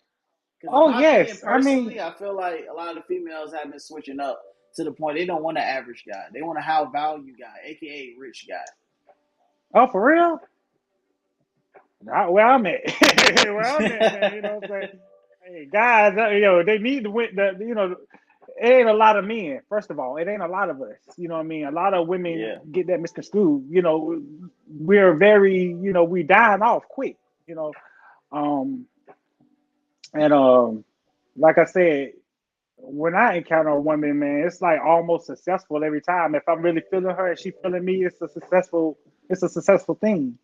Because in Oh my opinion, yes, I mean, personally, I feel like a lot of the females have been switching up to the point they don't want an average guy. They want a high value guy, aka rich guy. oh for real. Not where I'm at. Where I'm at now, you know what I'm saying? Hey, guys, they need to win it ain't a lot of men, first of all. It ain't a lot of us. You know what I mean? A lot of women Yeah. get that Mr. Screw. We're very, we dying off quick, you know. Um and like I said, when I encounter a woman, man, it's like almost successful every time. If I'm really feeling her and she feeling me, it's a successful thing.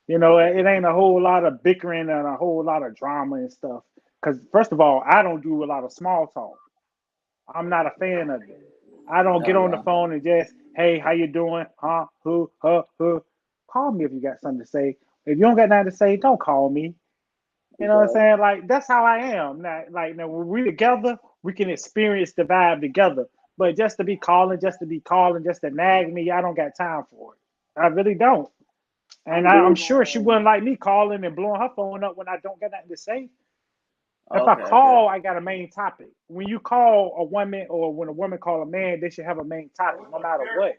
It ain't a whole lot of bickering and a whole lot of drama and stuff. Because first of all, I don't do a lot of small talk. I'm not a fan of it. I don't get on the Okay. phone and just, hey, how you doing? Huh? Who? Huh? Who? Call me if you got something to say. If you don't got nothing to say, don't call me. You know what I'm Okay. saying? Like that's how I am. Now when we together, we can experience the vibe together. But just to nag me, I don't got time for it. I really don't. And I'm I'm big sure she on. wouldn't like me calling and blowing her phone up when I don't got nothing to say. If I Okay. Okay. call, I got a main topic. When you call a woman or when a woman call a man, they should have a main topic, no matter what.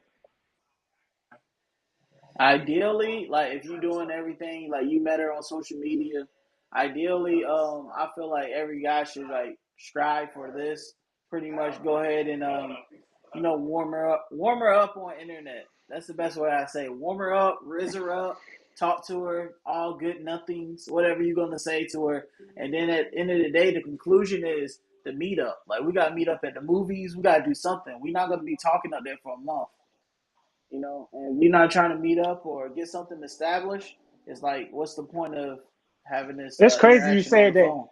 Ideally, like if you're doing everything, like you met her on social media, ideally, I feel like every guy should like strive for this. Pretty much, go ahead and warm her up on internet. That's the best way I say. Warm her up, riz her up, talk to her, all good nothings, whatever you're gonna say to her, and then at the end of the day, the conclusion is the meetup. Like we gotta meet up at the movies. We gotta do something. We're not gonna be talking up there for a month. And you're not trying to meet up or get something established, it's like, what's the point of having this It's crazy you interaction on the said that. phone?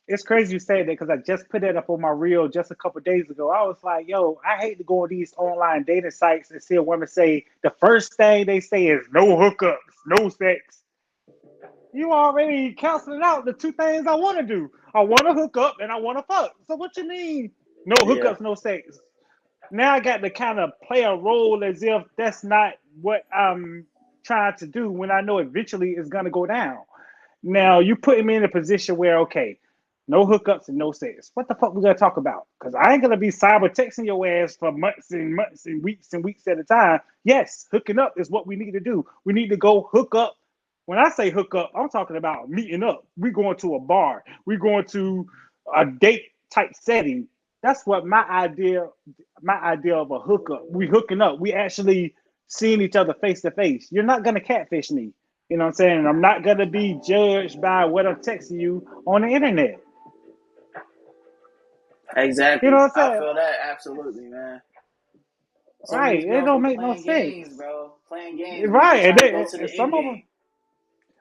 It's crazy you said that because I just put it up on my reel just a couple of days ago. I was like, yo, I hate to go on these online dating sites and see a woman say the first thing they say is no hookups, no sex. You already canceling out the two things I want to do. I want to hook up and I want to fuck. So what you mean? No Yeah. hookups, no sex. Now I got to kind of play a role as if that's not what I'm trying to do when I know eventually it's gonna go down. Now you putting me in a position where okay, no hookups and no sex. What the fuck we gonna talk about? Because I ain't gonna be cyber texting your ass for months and months and weeks at a time. Yes, hooking up is what we need to do. We need to go hook up. When I say hook up, I'm talking about meeting up. We going to a bar. We going to a date type setting. That's what my idea of a hookup. We hooking up. We actually seeing each other face to face. You're not gonna catfish me. You know what I'm saying? And I'm not gonna be judged by what I'm texting you on the internet. You know Exactly. what I'm I saying? feel that absolutely, man. Some of Right. these It girls don't be make no playing games, sense. bro. Playing games, and then they Right. trying to go to And the end some of them, game.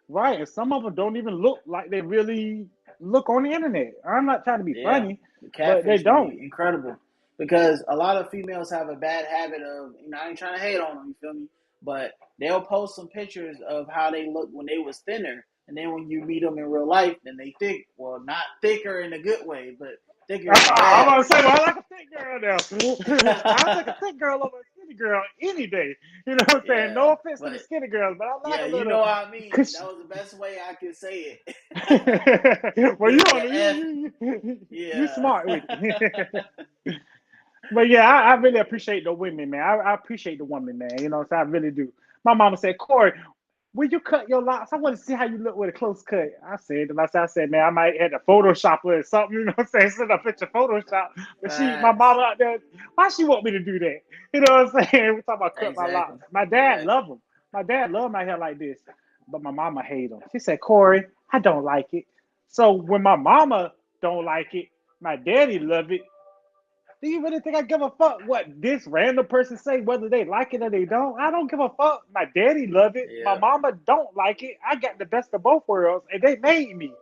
right. And some of them don't even look like they really look on the internet. I'm not trying to be Yeah, funny, the but they catfish don't. be incredible because a lot of females have a bad habit of, I ain't trying to hate on them, you feel me? But they'll post some pictures of how they look when they was thinner, and then when you meet them in real life, then they thick. Well, not thicker in a good way, but thicker in a I'm bad gonna way. say, well, I like a thick girl now. I'll take a thick girl over a skinny girl any day. You know what I'm saying? Yeah, No offense to the but skinny girls, but I like yeah, a you little. know what I mean. Cause That was the best way I could say it. well, you on The the, F, you yeah, smart with it. But yeah, I really appreciate the women, man. I appreciate the woman, man. You know what I'm saying? I really do. My mama said, Corey, will you cut your locks? I want to see how you look with a close cut. I said, man, I might have to Photoshop her or something. You know what I'm saying? Send a picture Photoshop. But my facts, mama out there, why she want me to do that? You know what I'm saying? We talking about cut my exactly, locks. My dad exactly. love them. My dad love my hair like this, but my mama hate them. She said, Corey, I don't like it. So when my mama don't like it, my daddy love it. Do you really think I give a fuck what this random person say, whether they like it or they don't? I don't give a fuck. My daddy love it. My Yeah, mama don't like it. I got the best of both worlds, and they made me.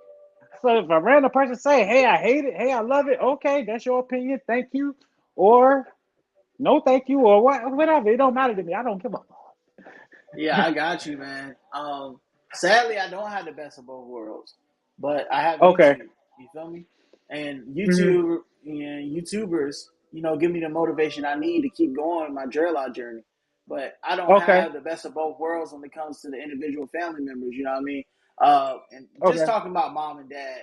So if a random person say, "Hey, I hate it," "Hey, I love it," okay, that's your opinion. Thank you, or no, thank you, or whatever. It don't matter to me. I don't give a fuck. yeah, I got you, man. Sadly, I don't have the best of both worlds, but I have Okay. YouTube. You feel me? And Hmm. YouTube and YouTubers, give me the motivation I need to keep going my dreadlock journey. But I don't Okay. have the best of both worlds when it comes to the individual family members. You know what I mean? And just Okay. talking about mom and dad,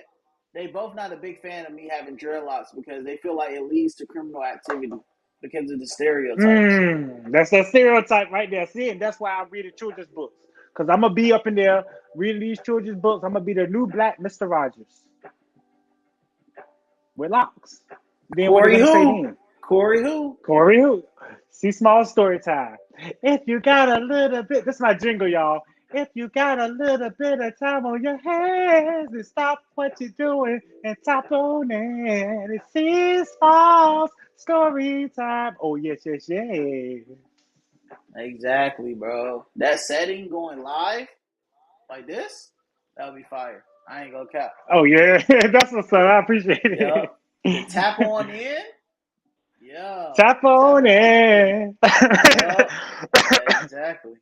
they both not a big fan of me having dreadlocks because they feel like it leads to criminal activity because of the stereotypes. That's that stereotype right there. See, and that's why I read the children's books. Because I'm going to be up in there reading these children's books. I'm going to be the new black Mr. Rogers with locks. Then what they Corey going to say who? then? Corey who? Corey, who? See, small story time. If you got a little bit, this is my jingle, y'all. If you got a little bit of time on your hands and stop what you're doing and tap on it. It's his small story time. Oh, yes, yes, yes. Exactly, bro. That setting going live like this, that would be fire. I ain't gonna cap. Oh, yeah. That's what's up. I appreciate Yep. it. The tap on in, yeah. Tap The tap on on in, it. yep. Exactly.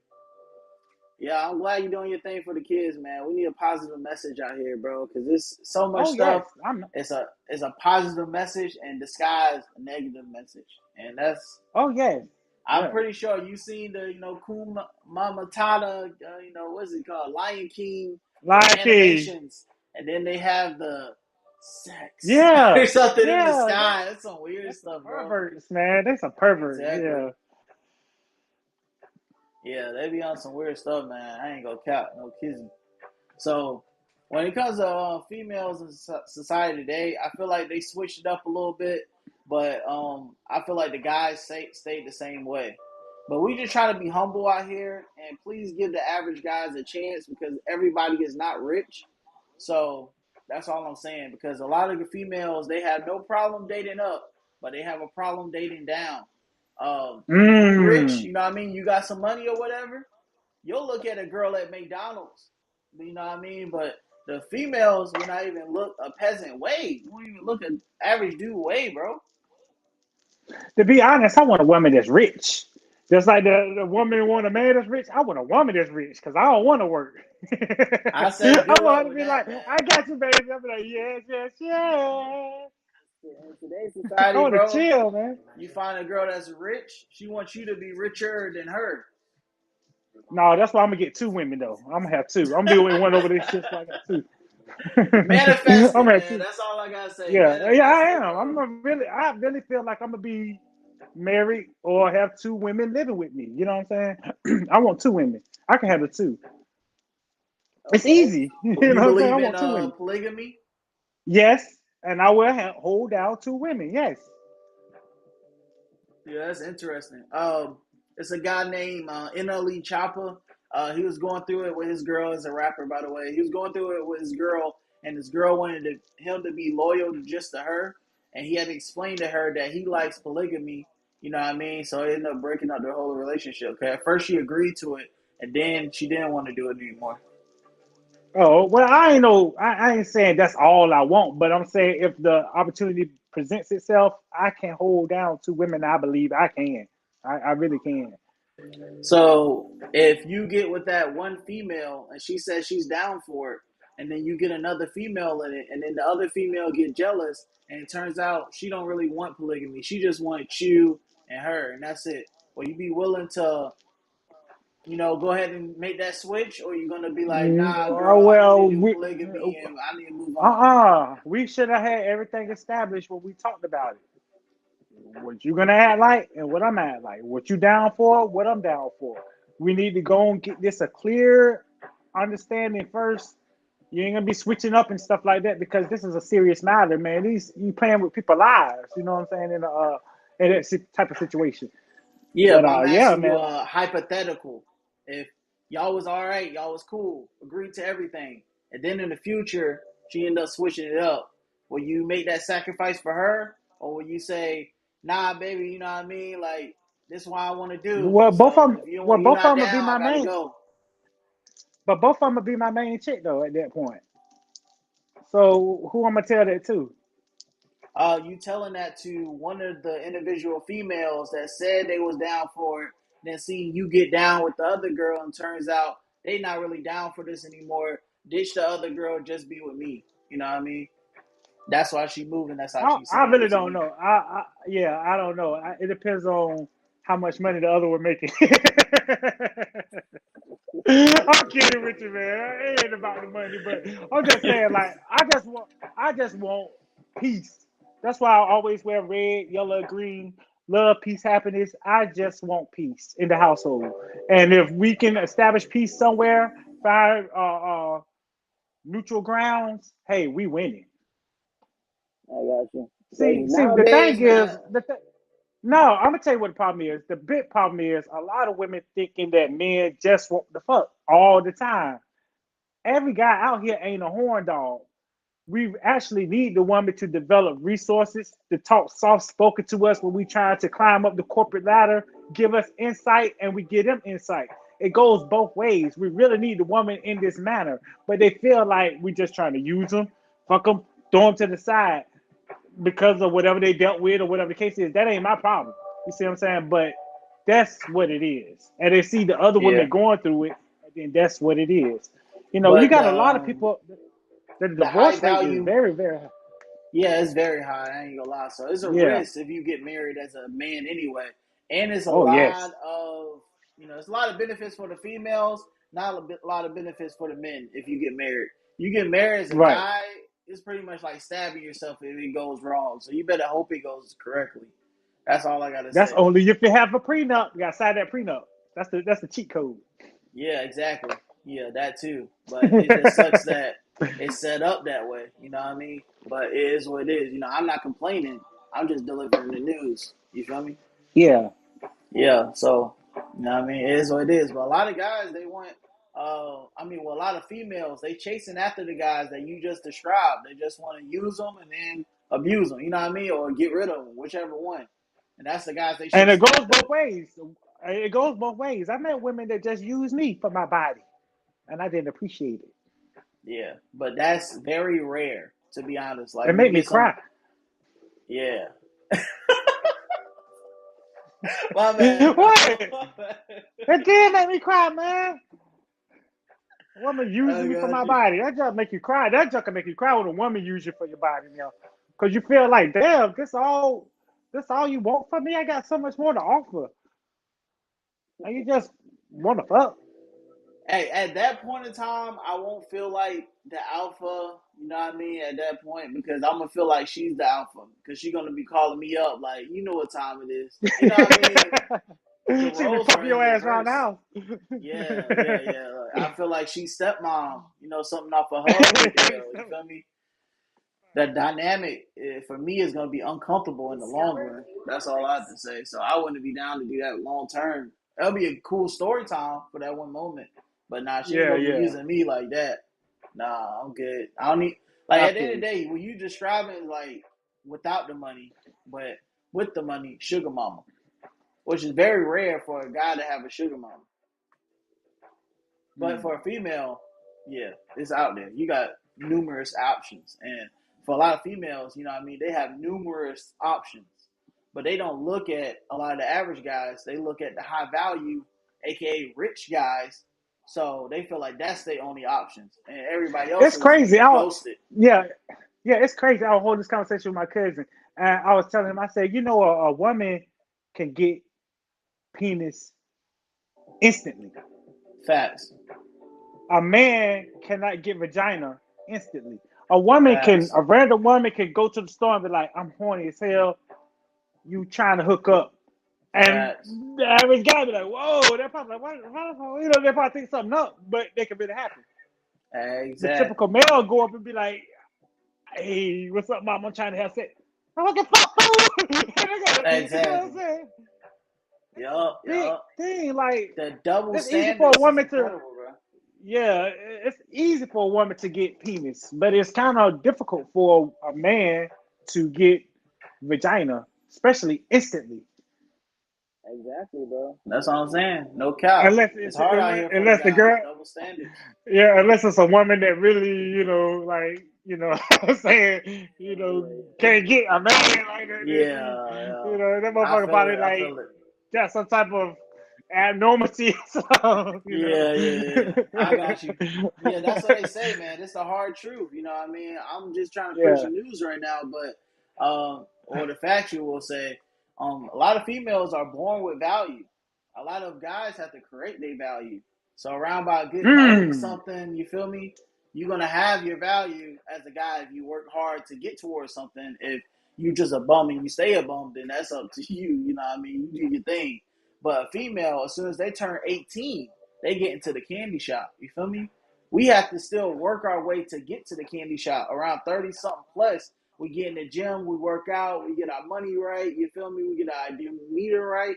Yeah, I'm glad you're doing your thing for the kids, man. We need a positive message out here, bro, because there's so much Oh, stuff. yes. I'm. It's a positive message and disguise a negative message, and that's Oh, yes. I'm Yeah. pretty sure you seen the Kuma Matata, what's it called, Lion King, the Lucky. animations, and then they have the sex Yeah. or something in the Yeah. sky. That's some weird That's some stuff, bro. perverts, man. That's some perverts. Exactly. Yeah. Yeah, they be on some weird stuff, man. I ain't gonna cap, no kidding. So when it comes to females in society today, I feel like they switched it up a little bit, but I feel like the guys stayed the same way. But we just try to be humble out here, and please give the average guys a chance because everybody is not rich. So that's all I'm saying. Because a lot of the females they have no problem dating up, but they have a problem dating down. If you rich, Mm. you know what I mean, you got some money or whatever, you'll look at a girl at McDonald's. You know what I mean? But the females will not even look a peasant way. You won't even look an average dude way, bro. To be honest, I want a woman that's rich. Just like the woman want a man that's rich, I want a woman that's rich because I don't want to work. I say I good want luck her to with be that, like, man. I got you, baby. I'm like, yes, yes, yes. In today's I society, want to bro, chill, man. you find a girl that's rich, she wants you to be richer than her. No, that's why I'm gonna get two women though. I'm gonna have two. I'm gonna be with one over this shit, so I got two. I'm Manifest gonna it, have man. two. That's all I gotta say. Yeah, yeah, I Manifest it, am. bro. I really feel like I'm gonna be married or have two women living with me. You know what I'm saying? I want two women. I can have the two. It's Okay. easy. You You know what I'm saying? I believe in want two women. polygamy? Yes, and I will hold down two women. Yes. Yeah, that's interesting. It's a guy named NLE Chopper. He was going through it with his girl as a rapper, by the way. He was going through it with his girl, and his girl wanted him to be loyal just to her, and he had to explain to her that he likes polygamy. You know what I mean? So it ended up breaking up their whole relationship. Okay, at first she agreed to it, and then she didn't want to do it anymore. Oh well, I ain't know. I ain't saying that's all I want, but I'm saying if the opportunity presents itself, I can hold down two women. I believe I can. I really can. So if you get with that one female and she says she's down for it, and then you get another female in it, and then the other female get jealous, and it turns out she don't really want polygamy. She just wants you and her, and that's it. Will you be willing to, go ahead and make that switch, or you gonna be like, nah, girl, I need to Well, do we polygamy and I need to move on? we should have had everything established when we talked about it. What you gonna act like and what I'm at like. What you down for? What I'm down for. We need to go and get this a clear understanding first. You ain't gonna be switching up and stuff like that because this is a serious matter, man. These you playing with people's lives. You know what I'm saying in that type of situation. Yeah, But but I'm yeah, asking you man. a hypothetical. If y'all was all right, y'all was cool, agreed to everything, and then in the future she ended up switching it up, will you make that sacrifice for her, or will you say, nah, baby, you know what I mean? Like this is what I want to do. So if you're Both of not them will be down, I my gotta main. go. But both of them will be my main chick though at that point. So who I'm gonna tell that to? You telling that to one of the individual females that said they was down for it, then seeing you get down with the other girl, and turns out they not really down for this anymore. Ditch the other girl, just be with me. You know what I mean? That's why she moving. That's how she's I saying really it to don't me. know. Yeah, I don't know. It depends on how much money the other one making. I'm kidding with you, man. It ain't about the money, but I'm just saying, like, I just want peace. That's why I always wear red, yellow, green. Love, peace, happiness. I just want peace in the household, and if we can establish peace somewhere, find neutral grounds, hey, we winning. I got you. Because See, the nowadays, thing man, is, no, I'm gonna tell you what the problem is. The big problem is a lot of women thinking that men just want the fuck all the time. Every guy out here ain't a horn dog. We actually need the woman to develop resources, to talk soft spoken to us when we try to climb up the corporate ladder, give us insight, and we give them insight. It goes both ways. We really need the woman in this manner, but they feel like we just trying to use them, fuck them, throw them to the side because of whatever they dealt with or whatever the case is. That ain't my problem. You see what I'm saying? But that's what it is. And they see the other yeah. women going through it, and then that's what it is. You But got a lot of people. The the high divorce rate is value, very, very high. yeah, it's very high. I ain't gonna lie. So it's a Yeah. risk if you get married as a man anyway, and it's a Oh lot yes. of it's a lot of benefits for the females, not a lot of benefits for the men if you get married. You get married as a Right. guy, it's pretty much like stabbing yourself if it goes wrong. So you better hope it goes correctly. That's all I gotta That's say. only if you have a prenup. You got to sign that prenup. That's the cheat code. Yeah, exactly. Yeah, that too. But it just sucks that it's set up that way. You know what I mean? But it is what it is. I'm not complaining. I'm just delivering the news. You feel me? Yeah. Yeah. So, what I mean? It is what it is. But a lot of guys, they want. A lot of females, they chasing after the guys that you just described. They just want to use them and then abuse them. You know what I mean? Or get rid of them, whichever one. And that's the guys they And it chasing goes after. both ways. It goes both ways. I met women that just use me for my body, and I didn't appreciate it. Yeah, but that's very rare, to be honest. Like It you made me get some, cry. yeah. My bad, bro. What? My bad. It did make me cry, man. A woman I using me for got my you. body. That just make you cry. That just can make you cry when a woman use you for your body, because you feel like, damn, this all you want from me. I got so much more to offer, and you just want to fuck. Hey, at that point in time, I won't feel like the alpha. You know what I mean? At that point, because I'm gonna feel like she's the alpha, because she's gonna be calling me up, like you know what time it is. You know what I mean? The She be roles are pumping in your ass around the reverse. house. Yeah, yeah, yeah. Like, I feel like she's stepmom. Something off a hubby deal. You feel me? That dynamic for me is going to be uncomfortable in the long run. That's all I have to say. So I wouldn't be down to do that long term. That'll be a cool story time for that one moment. But nah, she ain't Yeah, gonna be yeah. using me like that. Nah, I'm good. I don't need like I at the end feel of the you. day, when you describing like without the money, but with the money, sugar mama, which is very rare for a guy to have a sugar mama. But Mm. for a female, yeah, it's out there. You got numerous options, and for a lot of females, you know what I mean, they have numerous options, but they don't look at a lot of the average guys. They look at the high value, aka rich guys. So they feel like that's their only options, and everybody else It's is crazy. ghosted. Yeah, yeah, it's crazy. I was holding this conversation with my cousin, and I was telling him, I said, a woman can get penis instantly. Facts, A man cannot get vagina instantly. facts, A random woman can go to the store and be like, I'm horny as hell. You trying to hook up. And facts. the average guy be like, whoa, they're probably like, they probably think something up, but they can really happen. The typical Exactly, male go up and be like, hey, what's up, mom? I'm trying to have sex. I'm like, fuck food. You know what I'm exactly. saying? It's a Yup, big yup. thing. Like, The double it's easy for a standards is woman to, incredible, bro. yeah, it's easy for a woman to get penis, but it's kind of difficult for a man to get vagina, especially instantly. Exactly, bro. That's all I'm saying. No cap. Unless It's it's hard out here for the unless the guys. girl, Double standards. yeah, unless it's a woman that really, like, I'm saying, can't get a man like that. Yeah, You yeah. know, that I motherfucker feel probably it. I like feel it. got some type of abnormality, so, Yeah, yeah, yeah. I got you. Yeah, that's what they say, man. It's the hard truth. You know what I mean? I'm just trying to push Yeah. the news right now, but or the factual will say, a lot of females are born with value. A lot of guys have to create their value. So around by a good 90 Mm. something, you feel me? You're gonna have your value as a guy if you work hard to get towards something. If you just a bum and you stay a bum, then that's up to you. You know what I mean? You do your thing. But a female, as soon as they turn 18, they get into the candy shop. You feel me? We have to still work our way to get to the candy shop. Around 30 something plus, we get in the gym, we work out, we get our money right. You feel me? We get our meter right.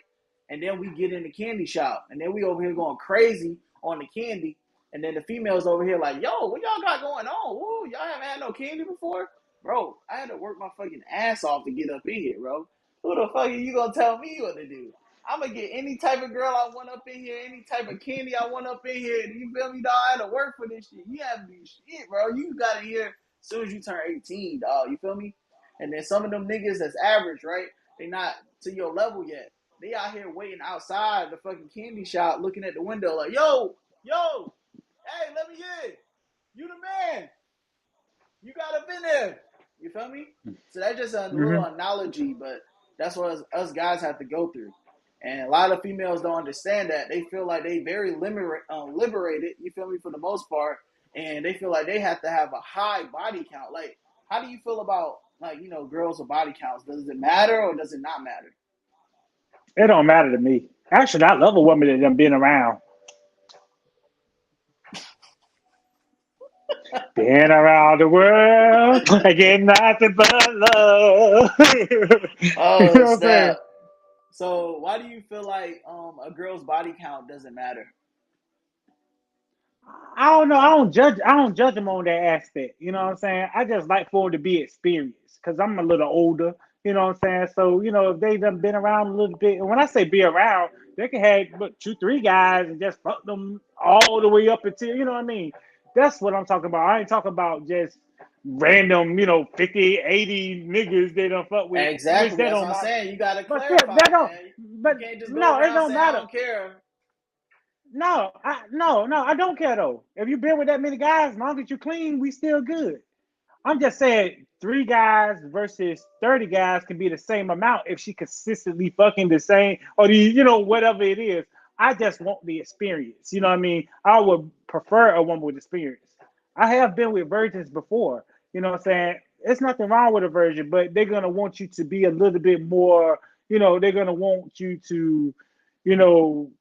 And then we get in the candy shop. And then we over here going crazy on the candy. And then the females over here like, yo, what y'all got going on? Woo, y'all haven't had no candy before? Bro, I had to work my fucking ass off to get up in here, bro. Who the fuck are you gonna tell me what to do? I'm gonna get any type of girl I want up in here, any type of candy I want up in here. You feel me, dog? I had to work for this shit. You have to do shit, bro. You got it here as soon as you turn 18, dog. You feel me? And then some of them niggas that's average, right? They not to your level yet. They out here waiting outside the fucking candy shop, looking at the window like, yo, hey, let me in. You the man. You got up in there. You feel me? So that's just a little Hmm. analogy, but that's what us guys have to go through. And a lot of females don't understand that. They feel like they very liberated, you feel me, for the most part. And they feel like they have to have a high body count. Like, how do you feel about, like, girls with body counts? Does it matter or does it not matter? It don't matter to me. Actually, I love a woman that done been around. Been around the world, I get nothing but love. You Oh, know what I'm snap. saying? So why do you feel like a girl's body count doesn't matter? I don't know. I don't judge them on that aspect. You know what I'm saying? I just like for them to be experienced because I'm a little older. You know what I'm saying? So if they done been around a little bit, and when I say be around, they can have but two, three guys and just fuck them all the way up until what I mean. That's what I'm talking about. I ain't talking about just random, 50, 80 niggas they don't fuck with, which Exactly. that That's what don't I'm matter. saying. You gotta But still, that clarify, don't. man. You But can't just go no, it around don't saying I matter. don't care. No, I don't care though. If you've been with that many guys, as long as you clean, we still good. I'm just saying, three guys versus 30 guys can be the same amount if she consistently fucking the same or whatever it is. I just want the experience. You know what I mean? I would prefer a woman with experience. I have been with virgins before. You know what I'm saying? There's nothing wrong with a virgin, but they're gonna want you to be a little bit more. They're gonna want you to, you know,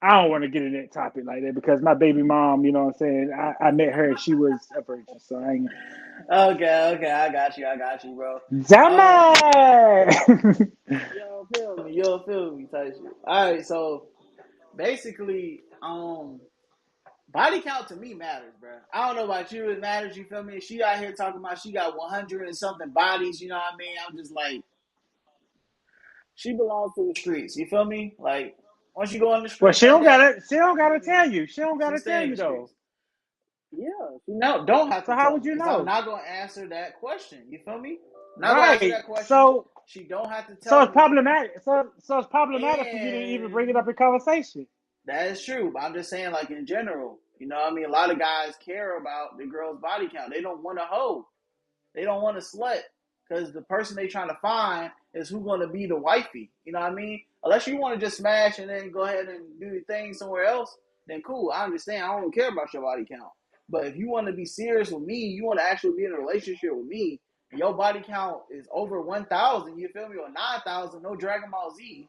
I don't want to get in that topic like that because my baby mom, you know what I'm saying? I met her, she was a virgin, so I ain't. Okay, okay, I got you, bro. Um, Jammer! you don't feel me, type shit. All right, so basically, body count to me matters, bro. I don't know about you, it matters. You feel me? She out here talking about she got 100 and something bodies. You know what I mean? I'm just like, she belongs to the streets. You feel me? Like once you go on the Well, streets like that, she don't you feel gotta me? tell you. She don't She gotta tell stay in you the though. streets. Yeah, no, don't have So to how tell would me you because I'm know? not gonna answer that question. You feel me? I'm not gonna answer Right. that question. She don't have to So tell it's me. problematic. So it's problematic for you to even bring it And up in conversation. that is true. But I'm just saying, like in general, you know what I mean? A lot of guys care about the girl's body count. They don't want to hoe. They don't want to slut because the person they trying to find is who going to be the wifey. You know what I mean? Unless you want to just smash and then go ahead and do your thing somewhere else, then cool. I understand. I don't care about your body count. But if you want to be serious with me, you want to actually be in a relationship with me, and your body count is over 1,000, you feel me, or 9,000, no Dragon Ball Z,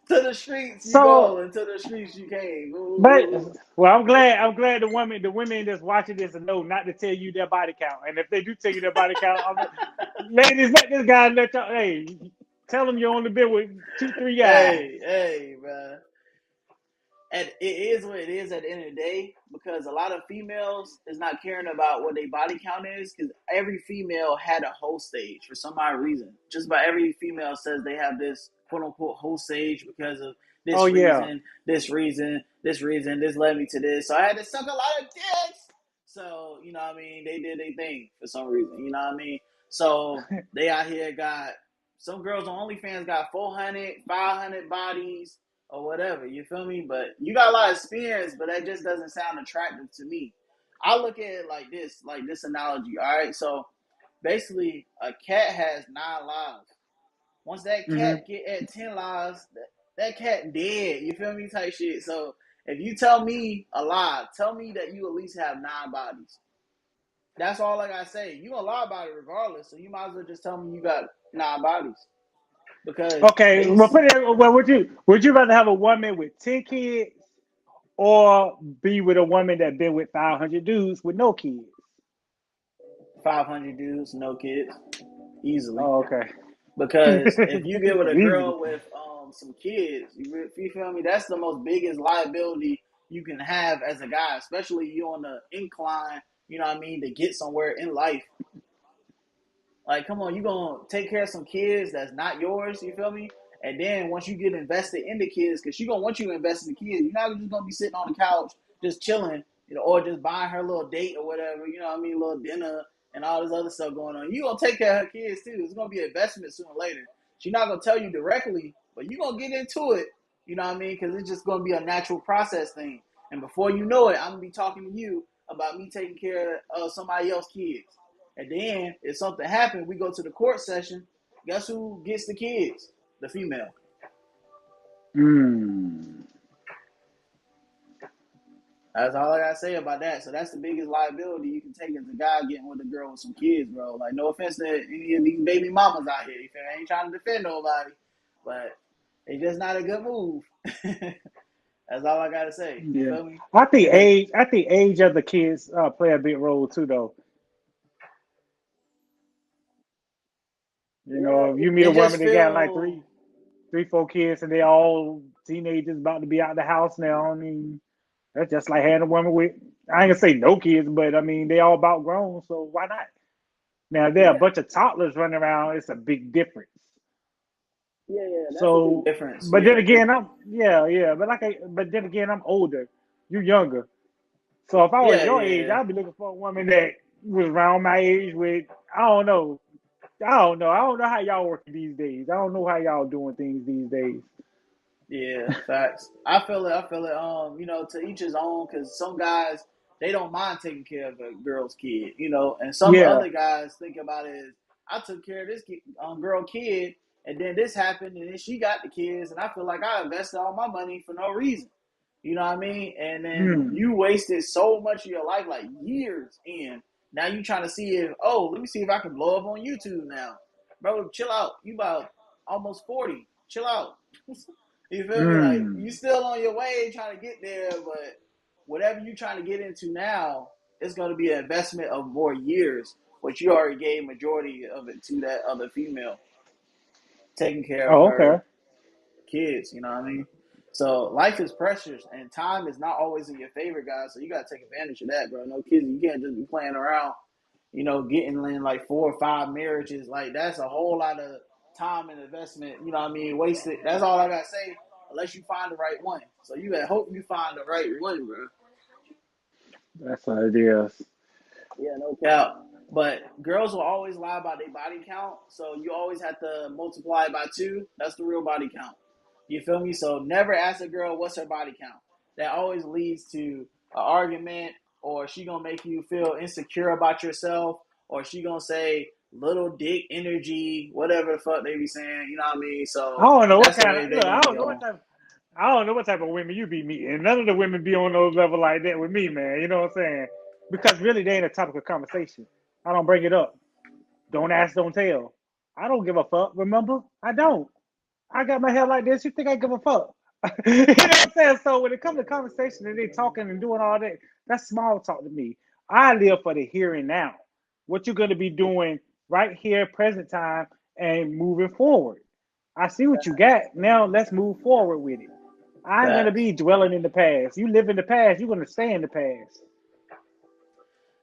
to the streets you So, go, and to the streets you came. Ooh, but ooh, ooh. well, I'm glad the women that's watching this know not to tell you their body count. And if they do tell you their body count, ladies, let this guy let y'all. Hey, tell them you only been with 2, 3 guys. Hey, man. And it is what it is at the end of the day because a lot of females is not caring about what their body count is because every female had a whole stage for some odd reason. Just about every female says they have this quote unquote whole stage because of Oh this yeah. reason, this reason, this reason, this led me to this. So I had to suck a lot of dicks. So, you know what I mean? They did their thing for some reason, you know what I mean? So they out here got some girls on OnlyFans got 400, 500 bodies or whatever. You feel me? But you got a lot of experience, but that just doesn't sound attractive to me. I look at it like this analogy. All right, so basically, a cat has 9 lives. Once that Hmm. cat get at 10 lives, that cat dead. You feel me? Type shit. So if you tell me a lie, tell me that you at least have 9 bodies. That's all I gotta say. You gonna lie about it regardless, so you might as well just tell me you got 9 bodies because Okay. they Well, put it. Well, would you rather have a woman with 10 kids or be with a woman that been with 500 dudes with no kids? 500 dudes, no kids, easily. Oh, okay. Because if you get with a Easily. girl with some kids, you feel me? That's the most biggest liability you can have as a guy, especially you on the incline. You know what I mean? To get somewhere in life. Like, come on, you gonna take care of some kids that's not yours. You feel me? And then once you get invested in the kids, because she gonna want you to invest in the kids, you're not just gonna be sitting on the couch just chilling, or just buying her little date or whatever. You know what I mean? A little dinner and all this other stuff going on. You gonna take care of her kids too. It's gonna be an investment sooner or later. She's not gonna tell you directly, but you gonna get into it. You know what I mean? Because it's just gonna be a natural process thing. And before you know it, I'm gonna be talking to you about me taking care of somebody else's kids. And then if something happened, we go to the court session. Guess who gets the kids? The female. Mm. That's all I gotta say about that. So that's the biggest liability you can take as a guy getting with a girl with some kids, bro. Like no offense to any of these baby mamas out here. You feel me? I ain't trying to defend nobody, but it's just not a good move. That's all I gotta say. You Yeah. feel me? I think It just age of the kids play a big role too, though. You yeah, know, if you meet a it woman just that got like feel 4 kids, and they all teenagers about to be out the house now. I mean, that's just like having a woman with, I ain't gonna say no kids, but I mean they all about grown, so why not? Now there are a yeah, bunch of toddlers running around. It's a big difference. yeah. That's a big So, difference. but then Yeah, cause again, but then again, I'm older. You younger. So if I was yeah, your age, yeah. I'd be looking for a woman that was around my age with, I don't know. I don't know. I don't know how y'all working these days. I don't know how y'all doing things these days. Yeah, facts. I feel it. I feel it. To each his own. Because some guys they don't mind taking care of a girl's kid. And some Yeah. other guys think about it as I took care of this girl kid, and then this happened, and then she got the kids, and I feel like I invested all my money for no reason. You know what I mean? And then Hmm. you wasted so much of your life, like years in. Now you trying to see if let me see if I can blow up on YouTube now, bro. Chill out. You about almost 40. Chill out. You feel me? Like Hmm. you still on your way trying to get there, but whatever you trying to get into now, it's going to be an investment of more years, which you already gave majority of it to that other female, taking care of Oh, okay. her kids. You know what I mean? So life is precious, and time is not always in your favor, guys. So you gotta take advantage of that, bro. No kidding. You can't just be playing around. Getting in like 4 or 5 marriages. Like that's a whole lot of time and investment. You know what I mean? Wasted. That's all I gotta say. Unless you find the right one. So you gotta hope you find the right one, bro. That's what it is. Yeah, no doubt. But girls will always lie about their body count, so you always have to multiply it by two. That's the real body count. You feel me? So never ask a girl what's her body count. That always leads to an argument, or she gonna make you feel insecure about yourself, or she gonna say little dick energy, whatever the fuck they be saying. You know what I mean? I So don't know what that's the kind way of they look. gonna be on. I don't know what type of women you be meeting. None of the women be on those level like that with me, man. You know what I'm saying? Because really, they ain't a topic of conversation. I don't bring it up. Don't ask, don't tell. I don't give a fuck. Remember, I don't. I got my hair like this. You think I give a fuck? You know what I'm saying? So when it comes to conversation and they talking and doing all that, that's small talk to me. I live for the here and now. What you're going to be doing right here, present time, and moving forward. I see what you got. Now let's move forward with it. I ain't gonna Facts. be dwelling in the past. You live in the past, you're gonna stay in the past.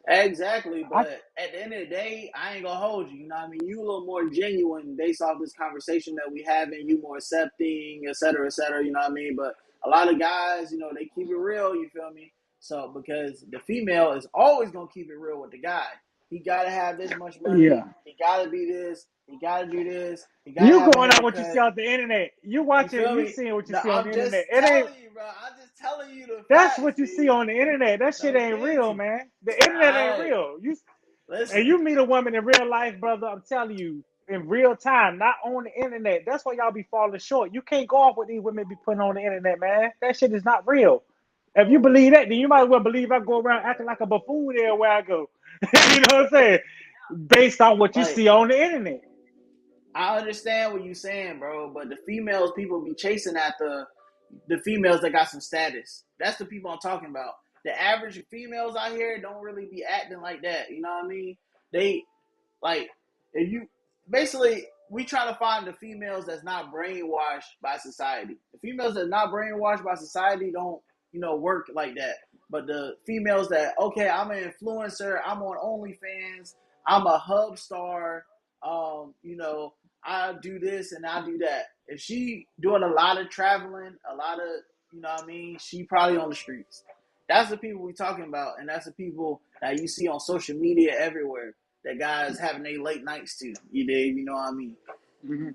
Exactly, I but at the end of the day, I ain't gonna hold you. You know what I mean? You a little more genuine based off this conversation that we having. You more accepting, et cetera, et cetera. You know what I mean? But a lot of guys, they keep it real. You feel me? So because the female is always gonna keep it real with the guy. He gotta have this much money. yeah. He gotta be this. He gotta do this. He gotta You have a going on what you see haircut. off the internet. You You watching, feel you me? seeing what you No, see on I'm the just internet. It ain't telling you, bro. I'm just telling you the that's facts, what you see B. on the internet. That shit No ain't real, kidding. man. The internet ain't I real. You and listen. you meet a woman in real life, brother. I'm telling you, in real time, not on the internet. That's why y'all be falling short. You can't go off what these women be putting on the internet, man. That shit is not real. If you believe that, then you might as well believe I go around acting like a buffoon everywhere I go. You know what I'm saying? Based on what you Like see on the internet. I understand what you're saying, bro, but the females people be chasing at the females that got some status. That's the people I'm talking about. The average females out here don't really be acting like that. You know what I mean? They like if you basically we try to find the females that's not brainwashed by society. The females that are not brainwashed by society don't work like that. But the females that okay, I'm an influencer, I'm on OnlyFans, I'm a hub star, I do this and I do that. If she doing a lot of traveling, a lot of what I mean, she probably on the streets. That's the people we talking about, and that's the people that you see on social media everywhere that guys having their late nights too. You dig? You know what I mean? Mm-hmm.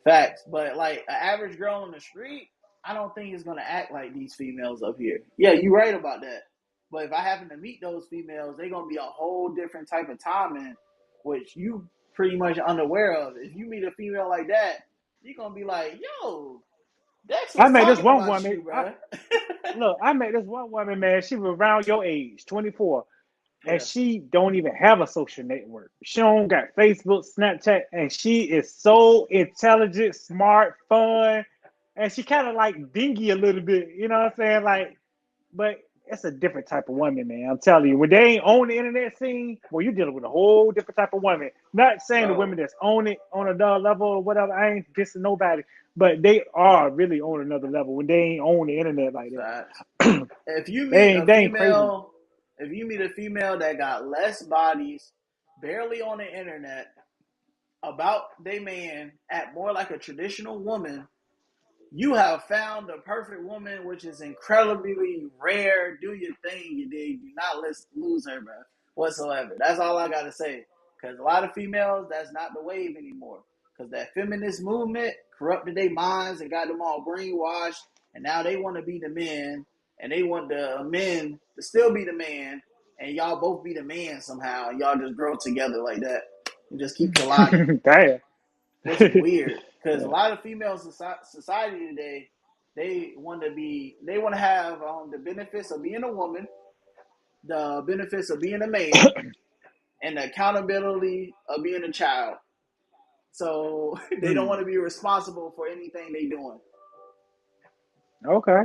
Facts. But like an average girl on the street, I don't think is gonna act like these females up here. Yeah, you're right about that. But if I happen to meet those females, they're gonna be a whole different type of timing, which you pretty much unaware of. If you meet a female like that, you're gonna be like, yo, Dex I was met this talking one about woman. you, bro. I met this one woman, man. She was around your age, 24. And Yeah. she don't even have a social network. She don't got Facebook, Snapchat, and she is so intelligent, smart, fun, and she kind of like dingy a little bit. You know what I'm saying? Like, but it's a different type of woman, man. I'm telling you, when they ain't on the internet scene, well, you're dealing with a whole different type of woman. Not saying the Bro. women that's on it on another level or whatever. I ain't dissing nobody, but they are really on another level when they ain't on the internet like Facts. that. If you they meet ain't a they ain't crazy. female, if you meet a female that got less bodies, barely on the internet, about they man, act more like a traditional woman, you have found the perfect woman, which is incredibly rare. Do your thing, you dig? Do not lose her, bro, whatsoever. That's all I gotta say. Because a lot of females, that's not the wave anymore. Because that feminist movement corrupted their minds and got them all brainwashed, and now they want to be the men, and they want the men to still be the man, and y'all both be the man somehow, and y'all just grow together like that, and just keep colliding, Damn. which is weird because a lot of female society today they want to have the benefits of being a woman, the benefits of being a man, and the accountability of being a child. So they don't want Hmm. to be responsible for anything they doing. Okay.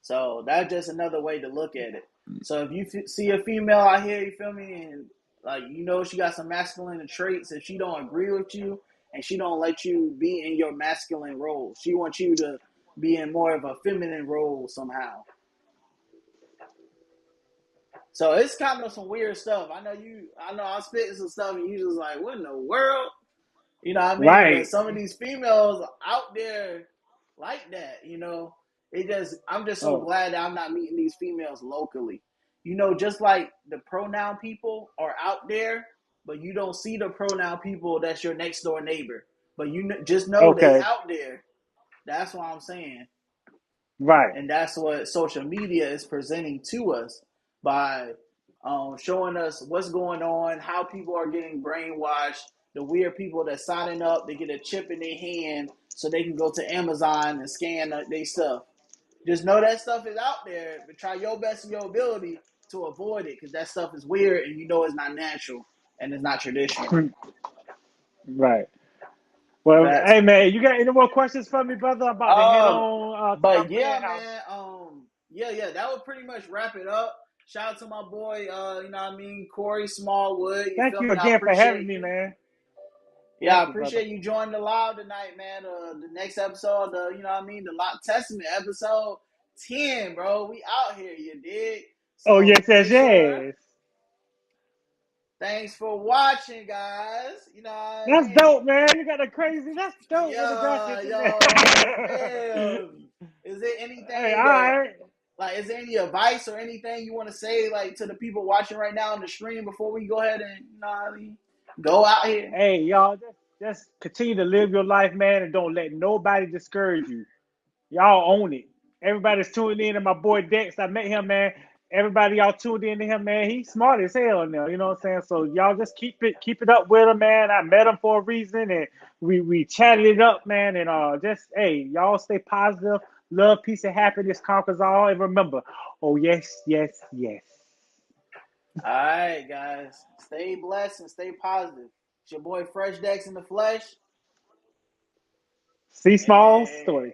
So that's just another way to look at it. So if you see a female out here, you feel me, and like she got some masculine traits. If she don't agree with you and she don't let you be in your masculine role, she wants you to be in more of a feminine role somehow. So it's kind of some weird stuff. I know I'm spitting some stuff and you just like, what in the world? You know what I mean? But Right. some of these females out there like that, I'm just so Oh, glad that I'm not meeting these females locally. Just like the pronoun people are out there, but you don't see the pronoun people that's your next door neighbor. But just know they okay. out there. That's what I'm saying. Right. And that's what social media is presenting to us by showing us what's going on, how people are getting brainwashed, the weird people that signing up, they get a chip in their hand so they can go to Amazon and scan their stuff. Just know that stuff is out there, but try your best in your ability to avoid it because that stuff is weird and it's not natural and it's not traditional. Right. Well, Facts. hey man, you got any more questions for me, brother? I'm about to head Um, on to my but yeah, friend house. man. Yeah, that would pretty much wrap it up. Shout out to my boy, Corey Smallwood. You Thank feel you me? I again for having appreciate me, you. man. Yeah, I Thank you, brother. appreciate you joining the live tonight, man. The next episode, the Lock Testament episode 10, bro. We out here, you dig? Oh yes, So yes, make sure. yes. Thanks for watching, guys. You know what I That's mean? dope, man. You got a crazy. That's dope with the Yeah, graphics in there. yo, feel me. Is there Hey, all anything that right. Like, is there any advice or anything you want to say, like, to the people watching right now on the stream before we go ahead and, go out here? Hey, y'all, just continue to live your life, man, and don't let nobody discourage you. Y'all own it. Everybody's tuning in to my boy Dex. I met him, man. Everybody y'all tuned in to him, man. He's smart as hell now. You know what I'm saying? So y'all just keep it up with him, man. I met him for a reason, and we chatted it up, man. And just hey, y'all stay positive. Love, peace, and happiness conquers all. And remember, oh yes, yes, yes. All right, guys. Stay blessed and stay positive. It's your boy Fresh Dex in the flesh. See small And stories.